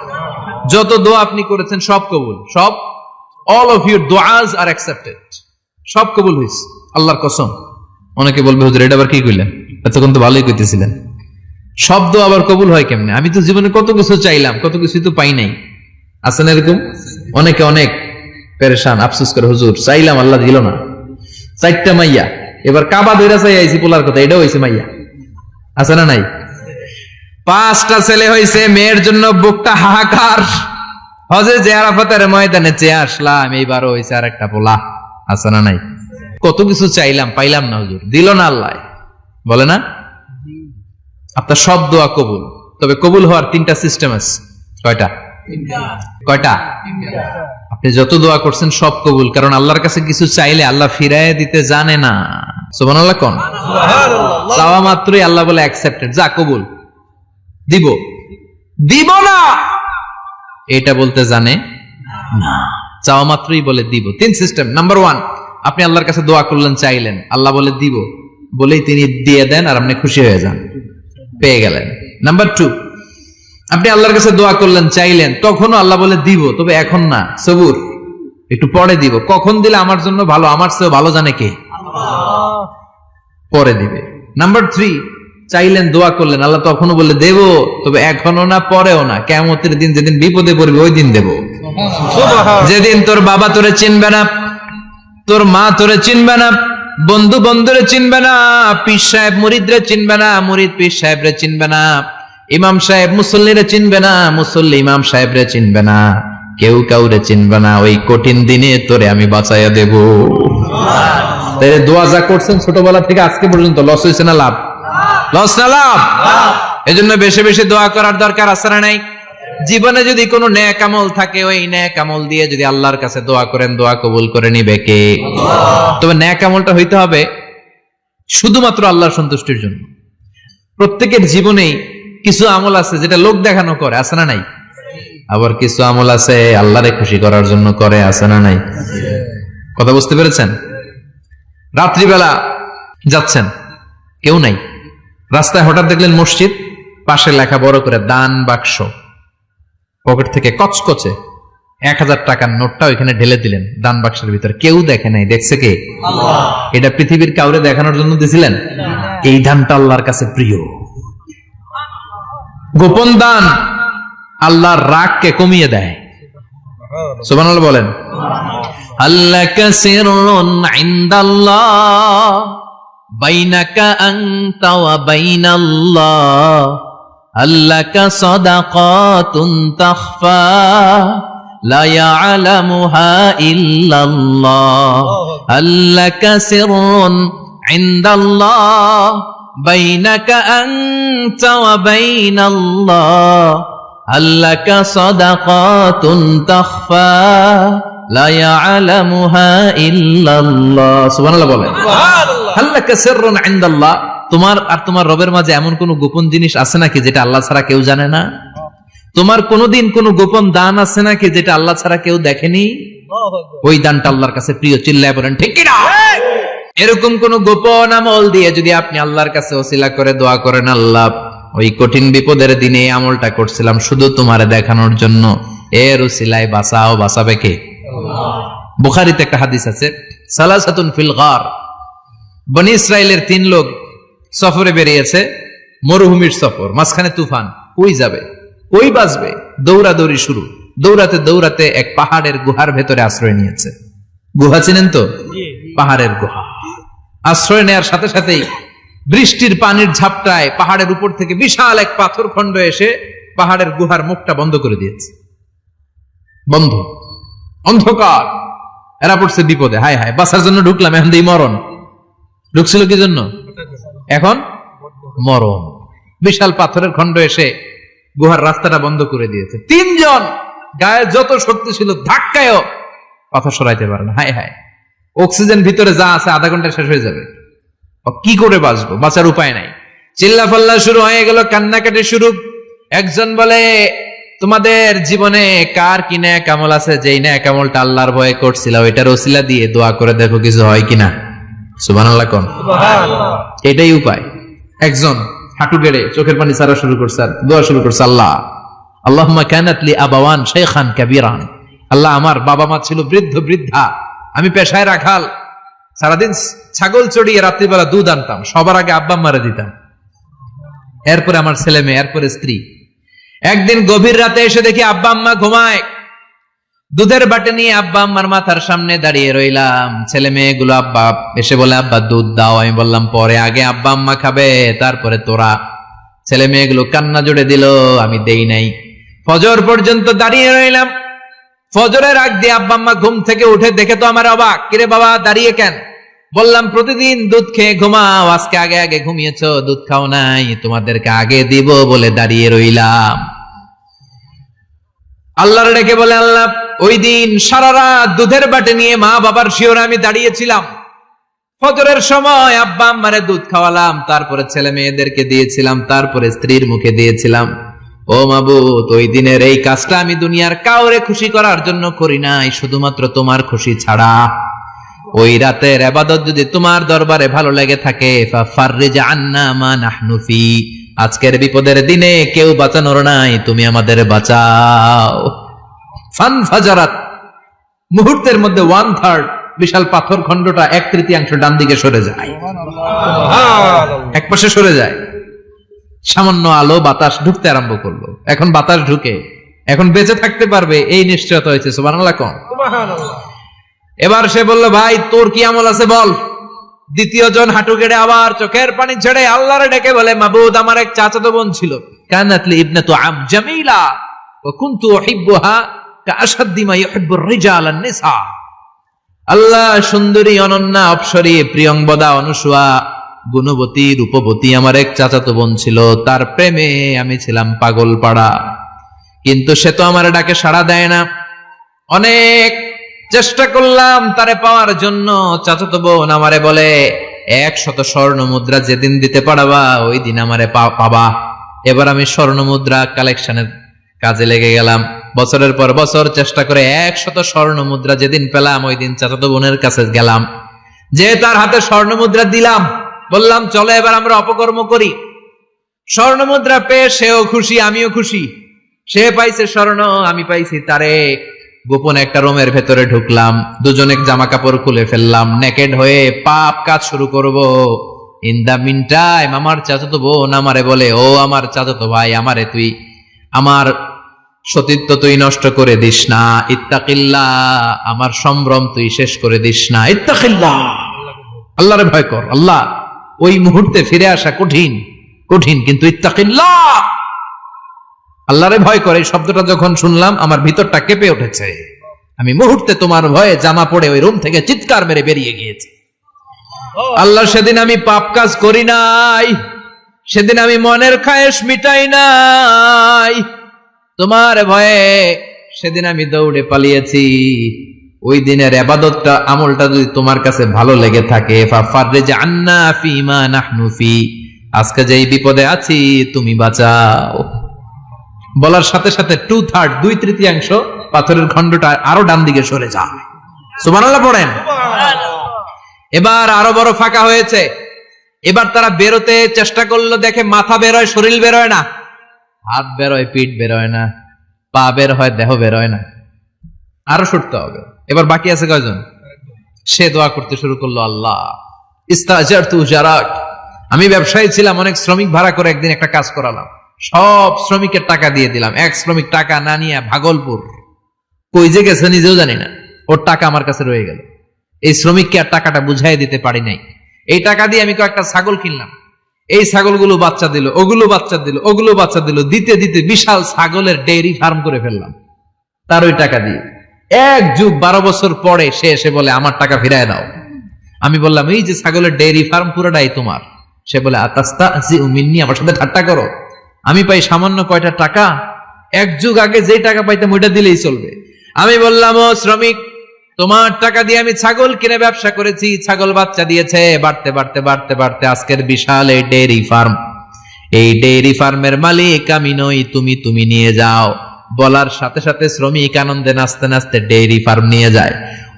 যত দোয়া আপনি করেছেন সব কবুল, সব, অল অফ ইউর দোয়াজ আর অ্যাকসেপ্টেড, সব কবুল হয়েছে আল্লাহর কসম। অনেকে বলবে হুজুর এটা আবার কি কইলেন, এতক্ষণ তো ভালোই কইতেছিলেন। সব দোয়া আবার কবুল হয় কেমনে? আমি তো জীবনে কত কিছু চাইলাম, কত কিছুই তো পাই নাই। আছে না এরকম? অনেকে অনেক পেরেশান, আফসোস করে, হুজুর চাইলাম আল্লাহ দিল না। 4টা মাইয়া, এবার কাবা ধইরা চাই আইছি পোলার কথা, এটাও হইছে মাইয়া। আছে না নাই? 5টা ছেলে হইছে, মেয়ের জন্য বুকটা হাহাকার। হজে যে আরাফাতের ময়দানে চেয়ে আসলাম, এইবারও হইছে আর একটা পোলা। আছে না নাই? কত কিছু চাইলাম, পাইলাম না, হুজুর দিল না আল্লাহ, বলে না? আপনার সব দোয়া কবুল, তবে কবুল হওয়ার 3টা সিস্টেম আছে। কয়টা? আপনি যত দোয়া করছেন সব কবুল, কারণ আল্লাহর কাছে কিছু চাইলে আল্লাহ ফিরায় দিতে জানে না। সুবহানাল্লাহ কোন? চাওয়া মাত্রই আল্লাহ বলে অ্যাকসেপ্টেড, যা কবুল, দিব না এটা বলতে জানে না, চাওয়া মাত্রই বলে দিব। 3 সিস্টেম। নাম্বার 1, আপনি আল্লাহর কাছে দোয়া করলেন, চাইলেন, আল্লাহ বলে দিব, বলেই তিনি দিয়ে দেন আর আপনি খুশি হয়ে যান, পেয়ে গেলেন। নাম্বার 2, আপনি আল্লাহর কাছে দোয়া করলেন, চাইলেন, তখনও আল্লাহ বলে দিব, তবে এখন না, সবুর, একটু পরে দিব। কখন দিলে আমার জন্য ভালো, আমার চেয়ে ভালো জানে কে? আল্লাহ, পরে দিবে। নাম্বার 3, চাইলেন, দোয়া করলেন, আল্লাহ তখনও বলে দেব, তবে এখনো না, পরেও না, কিয়ামতের দিন যেদিন বিপদে পড়বে ওই দিন দেব। যেদিন তোর বাবা তোরে চিনবে না, তোর মা তোরে চিনবে না, বন্ধু বন্ধুরে চিনবে না, পীর সাহেব মুরিদরে চিনবে না, মুরিদ পীর সাহেবরে চিনবে না, ইমাম সাহেব মুসল্লিরে চিনবে না, মুসল্লি ইমাম সাহেবরে চিনবে না, কেউ কাউরে চিনবে না। ওই কঠিন দিনে তোরে আমি বাঁচাইয়া দেব। তাই দোয়া যা করছেন ছোটবেলা থেকে আজকে পর্যন্ত, লস হয়েছে না লাভ? লস না লাভ? এজন্য বেশি বেশি দোয়া করার দরকার আছে না নাই? জীবনে যদি কোনো নেক আমল থাকে, ওই নেক আমল দিয়ে যদি আল্লাহর কাছে দোয়া করেন, দোয়া কবুল করে নিবে কে? আল্লাহ। তবে নেক আমলটা হইতে হবে শুধুমাত্র আল্লাহর সন্তুষ্টির জন্য। প্রত্যেকের জীবনেই কিছু আমল আছে যেটা লোক দেখানো করে, আছে না নাই? আবার কিছু আমল আছে আল্লাহরে খুশি করার জন্য করে, আছে না নাই? কথা বুঝতে পেরেছেন? রাত্রিবেলা যাচ্ছেন, কেউ নাই, রাস্তায় হঠাৎ দেখলেন মসজিদ, পাশে লেখা বড় করে দান বাক্স, পকেট থেকে কচকচে 1000 টাকার নোটটা ওইখানে ঢেলে দিলেন দান বাক্সের ভিতরে। কেউ দেখে নাই, দেখছে কে? আল্লাহ। এটা পৃথিবীর কাউরে দেখানোর জন্য দিছিলেন? এই দানটা আল্লাহর কাছে প্রিয়। গোপন দান আল্লাহর রাগকে কমিয়ে দেয়। সুবহানাল্লাহ বলেন। আল্লাকা সিররুন ইনদাল্লাহ বাইনাকা আনতা ওয়া বাইনাল্লাহ, আল্লাকা সাদাকাতুন তাখফা লা ইয়ালামুহা ইল্লাল্লাহ, আল্লাকা সিররুন ইনদাল্লাহ বাইনাকা আনতা ওয়া বাইনাল্লাহ, আল্লাকা সাদাকাতুন তাখফা লা ইয়ালামুহা ইল্লাল্লাহ। সুবহানাল্লাহ বলেন। সুবহানাল্লাহ। আল্লাকা সিররুন ইনদাল্লাহ, তোমার আর তোমার রবের মাঝে এমন কোন গোপন জিনিস আছে নাকি যেটা আল্লাহ ছাড়া কেউ জানে না? তোমার কোনদিন কোন গোপন দান আছে নাকি যেটা আল্লাহ ছাড়া কেউ দেখেনি? ওই দানটা আল্লাহর কাছে প্রিয়। চিল্লায় বলেন ঠিক কি না? এরকম কোন গোপন আমল দিয়ে যদি আপনি আল্লাহর কাছে ওসিলা করে দোয়া করেন, আল্লাহ ওই কঠিন বিপদের দিনে এই আমলটা করছিলাম শুধু তোমারে দেখানোর জন্য, এর ওসিলায় বাঁচাও, বাঁচাবে কে? আল্লাহ। বুখারীতে একটা হাদিস আছে, সালাসাতুন ফিল গার, বনি ইসরাইলের 3 লোক সফরে বেরিয়েছে, মরুভূমির সফর, মাঝখানে তুফান, কই যাবে, কই বাঁচবে, দৌড়াদৌড়ি শুরু। দৌড়াতে দৌড়াতে এক পাহাড়ের গুহার ভেতরে আশ্রয় নিয়েছে। গুহা চিনেন তো? পাহাড়ের গুহা। আশ্রয় নেয়ার সাথে সাথেই বৃষ্টির পানির ঝাপটায় পাহাড়ের উপর থেকে বিশাল এক পাথর খণ্ড এসে পাহাড়ের গুহার মুখটা বন্ধ করে দিয়েছে, বন্ধ, অন্ধকার। এরা পড়ছে বিপদে, হায় হায় বাঁচার জন্য ঢুকলাম, এখন দিয়ে মরণ। ঢুকছিল কি জন্য? এখন মরণ। বিশাল পাথরের খণ্ড এসে গুহার রাস্তাটা বন্ধ করে দিয়েছে। তিনজন গায়ে যত শক্তি ছিল ধাক্কায়ও পাথর সরাইতে পারে না। হায় হায়, অক্সিজেন ভিতরে যা আছে আধা ঘন্টা শেষ হয়ে যাবে, কি করে বাঁচবো? বাঁচার উপায় নাই। চিল্লা ফাল্লা শুরু হয়ে গেল, কান্নাকাটি শুরু। একজন বলে, তোমাদের জীবনে কার কি ন্যাক আমল আছে, যেই ন্যাক আমলটা আল্লাহর ভয়ে করছিল ওইটার ওসিলা দিয়ে দোয়া করে দেখো কিছু হয় কিনা। সুবহানাল্লাহ কোন, এটাই উপায়। একজন হাঁটু গেড়ে চোখের পানি ছাড়া শুরু করছে, দোয়া শুরু করছে, আল্লাহ আল্লাহুম্মা কানাত লি আবাওয়ান শাইখান কাবীরান, আল্লাহ আমার বাবা মা ছিল বৃদ্ধ বৃদ্ধা, আমি পেশায় রাখাল, সারাদিন ছাগল চড়িয়ে রাত্রিবেলা দুধ আনতাম, সবার আগে আব্বা আম্মারে দিতাম, এরপরে আমার ছেলে মেয়ে, এরপরে স্ত্রী। একদিন গভীর রাতে এসে দেখি আব্বা আম্মা ঘুমায়, দুধের বাটি নিয়ে আব্বা আম্মার মাথার সামনে দাঁড়িয়ে রইলাম। ছেলে মেয়েগুলো আব্বা এসে বলে আব্বা দুধ দাও, আমি বললাম পরে, আগে আব্বা আম্মা খাবে তারপরে তোরা। ছেলে মেয়েগুলো কান্না জুড়ে দিল, আমি দেই নাই। ফজর পর্যন্ত দাঁড়িয়ে রইলাম। ফজরের আগ দিয়ে আব্বা আম্মা ঘুম থেকে উঠে দেখে তো আমার অবাক, কিরে বাবা দাঁড়িয়ে কেন? বললাম প্রতিদিন দুধ খেয়ে ঘুমাও, আজকে আগে আগে ঘুমিয়েছো, দুধ খাও নাই, তোমাদেরকে আগে দিব বলে দাঁড়িয়ে রইলাম। আল্লাহর ডেকে বলে, আল্লাহ ওই দিন সারা রাত দুধের বাটি নিয়ে মা বাবার শিওরে আমি দাঁড়িয়েছিলাম, ফজরের সময় আব্বা আম্মারে দুধ খাওয়ালাম, তারপরে ছেলে মেয়েদেরকে দিয়েছিলাম, তারপরে স্ত্রীর মুখে দিয়েছিলাম। ও মাবুদ, ওই দিনের এই কাজটা আমি দুনিয়ার কাউরে খুশি করার জন্য করি নাই, শুধুমাত্র তোমার খুশি ছাড়া। ওই রাতের ইবাদত যদি তোমার দরবারে ভালো লেগে থাকে, ফাফাররিজ আন্না মা নাহনু ফি, আজকের বিপদের দিনে কেউ বাঁচানোর নাই, তুমি আমাদের বাঁচাও। ফানফাজারাত, মুহূর্তের মধ্যে 1/3 বিশাল পাথর খণ্ডটা 1/3 ডান দিকে সরে যায়, এক পাশে সরে যায়। সামান্য আলো বাতাস ঢুকতে আরম্ভ করলো। এখন বাতাস ঢুকে এখন বেঁচে থাকতে পারবে এই নিশ্চয়তা হয়েছে। সুবহানাল্লাহ কোন। এবার সে বলল, ভাই তোর কি আমল আছে বল। দ্বিতীয় জন হাঁটু গেড়ে আবার চোখের পানি ছেড়ে আল্লাহরে ডেকে বলে, মাবুদ আমার এক চাচাতো বোন ছিল, কানাতলি ইবনাতু আম জামিলা ওয়া কুনতু উহিব্বুহা কাআশাদ্দি মা ইউহিব্বুর রিজাল আন-নিসা। আল্লাহ সুন্দরী, অনন্যা, অপসরী, প্রিয়ংবদা, অনুসুয়া, গুণবতী, রূপবতী আমার এক চাচাতো বোন ছিল, তার প্রেমে আমি ছিলাম পাগল পাড়া, কিন্তু সে তো আমার ডাকে সাড়া দেয় না। অনেক চেষ্টা করলাম তারে পাওয়ার জন্য। চাচাতো বোন আমারে বলে, 100 স্বর্ণ মুদ্রা যেদিন দিতে পারবা ওই দিন আমারে পাবা। এবার আমি স্বর্ণ মুদ্রা কালেকশনের কাজে লেগে গেলাম। বছরের পর বছর চেষ্টা করে 100 স্বর্ণ মুদ্রা যেদিন পেলাম ওই দিন চাচাতো বোনের কাছে গেলাম, যে তার হাতে স্বর্ণ মুদ্রা দিলাম, বললাম চলো এবার আমরা অপকর্ম করি। স্বর্ণ মুদ্রা পেয়ে সেও খুশি, আমিও খুশি। সে পাইছে স্বর্ণ, আমি পাইছি তারে। গোপনে একটা রুমের ভেতরে ঢুকলাম, দুজনে জামা কাপড় খুলে ফেললাম, নেকেড হয়ে পাপ কাজ শুরু করব। ইন দা মিন টাইম আমার চাচাতো বোন আমারে বলে, ও আমার চাচাতো ভাই, আমারে তুই আমার সতীত্ব তুই নষ্ট করে দিস না, ইত্তাকিল্লাহ, আমার সম্ভ্রম তুই শেষ করে দিস না, ইত্তাকিল্লাহ, আল্লাহরে ভয় কর। আল্লাহ ওই মুহূর্তে ফিরে আসা কঠিন কঠিন, কিন্তু ইত্তাকিল্লাহ, আল্লাহরে ভয় করে, এই শব্দটা যখন শুনলাম আমার ভিতরটা কেঁপে উঠেছে। আমি মুহূর্তে তোমার ভয়ে জামা পড়ে ওই রুম থেকে চিৎকার মেরে বেরিয়ে গিয়েছি। আল্লাহ সেদিন আমি পাপ কাজ করি নাই, সেদিন আমি মনের খায়েশ মিটাই নাই, তোমার ভয়ে সেদিন আমি দৌড়ে পালিয়েছি। ওই দিনের ইবাদতটা আমলটা যদি তোমার কাছে ভালো লেগে থাকে, ফাফাররিজ আন্না ফিমা নাহনু ফি, আজকে যেই বিপদে আছি তুমি বাঁচাও। বলার সাথে সাথে 2/3 2/3 পাথরের খণ্ডটা আরো ডান দিকে সরে যায়। সুবহানাল্লাহ পড়েন। এবার আরো বড় ফাঁকা হয়েছে। এবার তারা বেরোতে চেষ্টা করলো, দেখে মাথা বেরোয়, শরীর বেরোয় না, হাত বেরোয়, পিঠ বেরোয় না, পা বের হয়, দেহ বেরোয় না, আরো সরতে হবে। এবার বাকি আছে কয়জন? সে দোয়া করতে শুরু করলো, আল্লাহ ইস্তাজারতু উজারাক, আমি ব্যবসায়ী ছিলাম, অনেক শ্রমিক ভাড়া করে একদিন একটা কাজ করালাম, সব শ্রমিকের টাকা দিয়ে দিলাম। এক শ্রমিক টাকা না নিয়ে ভাগলপুর কই যে গেছে নিজেও জানি না, ওর টাকা আমার কাছে রয়ে গেল। এই শ্রমিককে আর টাকাটা বুঝাই দিতে পারি নাই। এই টাকা দিয়ে আমি কয়েকটা ছাগল কিনলাম, এই ছাগলগুলো বাচ্চা দিল, ওগুলো বাচ্চা দিল, ওগুলো বাচ্চা দিল, দিতে দিতে বিশাল ছাগলের ডেইরি ফার্ম করে ফেললাম তার ওই টাকা দিয়ে। এক যুগ 12 বছর পরে সে এসে বলে আমার টাকা ফিরায় দাও। আমি বললাম এই যে ছাগলের ডেইরি ফার্ম পুরোটাই তোমার। সে বলে আতাস্তাহজিউ মিন্নী, আমার সাথে ঠাট্টা করো? আমি পাই সামান্য কয়টা টাকা, এক যুগ আগে যে টাকা পাইতাম ওইটা দিলেই চলবে। আমি বললাম ও শ্রমিক, তোমার টাকা দিয়ে আমি ছাগল কিনে ব্যবসা করেছি, ছাগল বাচ্চা দিয়েছে, বাড়তে বাড়তে বাড়তে বাড়তে আজকের বিশাল এই ডেইরি ফার্ম। এই ডেইরি ফার্মের মালিক আমি নই, তুমি নিয়ে যাও। বলার সাথে সাথে শ্রমিক আনন্দে নাচতে নাচতে ডেইরি ফার্ম নিয়ে যায়।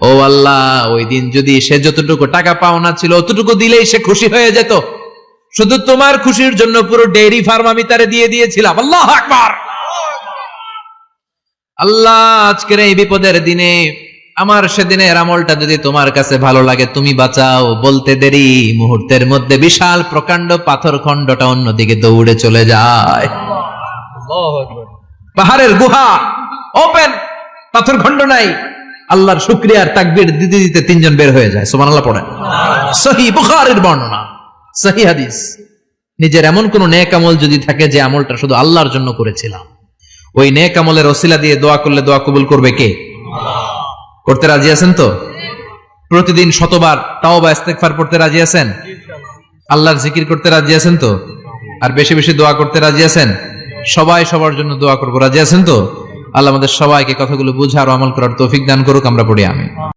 ও আল্লাহ, ওই দিন যদি সে যতটুকু টাকা পাওনা ছিল অতটুকু দিলেই সে খুশি হয়ে যেত। শুধু তোমার খুশির জন্য পুরো ডেইরি ফার্ম আমি তারে দিয়ে দিয়েছিলাম। আল্লাহু আকবার। আল্লাহ, আজকের এই বিপদের দিনে আমার সেদিনের আমলটা যদি তোমার কাছে ভালো লাগে তুমি বাঁচাও। বলতে দেরি, মুহূর্তের মধ্যে বিশাল প্রকাণ্ড পাথর খণ্ডটা অন্যদিকে দৌড়ে চলে যায়। পাহাড়ের গুহা ওপেন, পাথর খণ্ড নাই। আল্লাহর শুকরিয়ার তাকবীর দিতে দিতে 3 জন বের হয়ে যায়। সুবহানাল্লাহ পড়েন। সহিহ বুখারীর বর্ণনা, সহিহ হাদিস। নিজের এমন কোন নেক আমল যদি থাকে যে আমলটা শুধু আল্লাহর জন্য করেছিলাম, ওই নেক আমলের ওসিলা দিয়ে দোয়া করলে দোয়া কবুল করবে কে? করতে রাজি আছেন তো? প্রতিদিন শতবার তাওবা ইস্তেগফার পড়তে রাজি আছেন? আল্লাহর জিকির করতে রাজি আছেন তো? আর বেশি বেশি দোয়া করতে রাজি আছেন? সবাই সবার জন্য দোয়া করবো, রাজি আছেন তো? আল্লাহ আমাদের সবাইকে কথাগুলো বুঝার ও আমল করার তৌফিক দান করুক। আমরা পড়ি আমিন।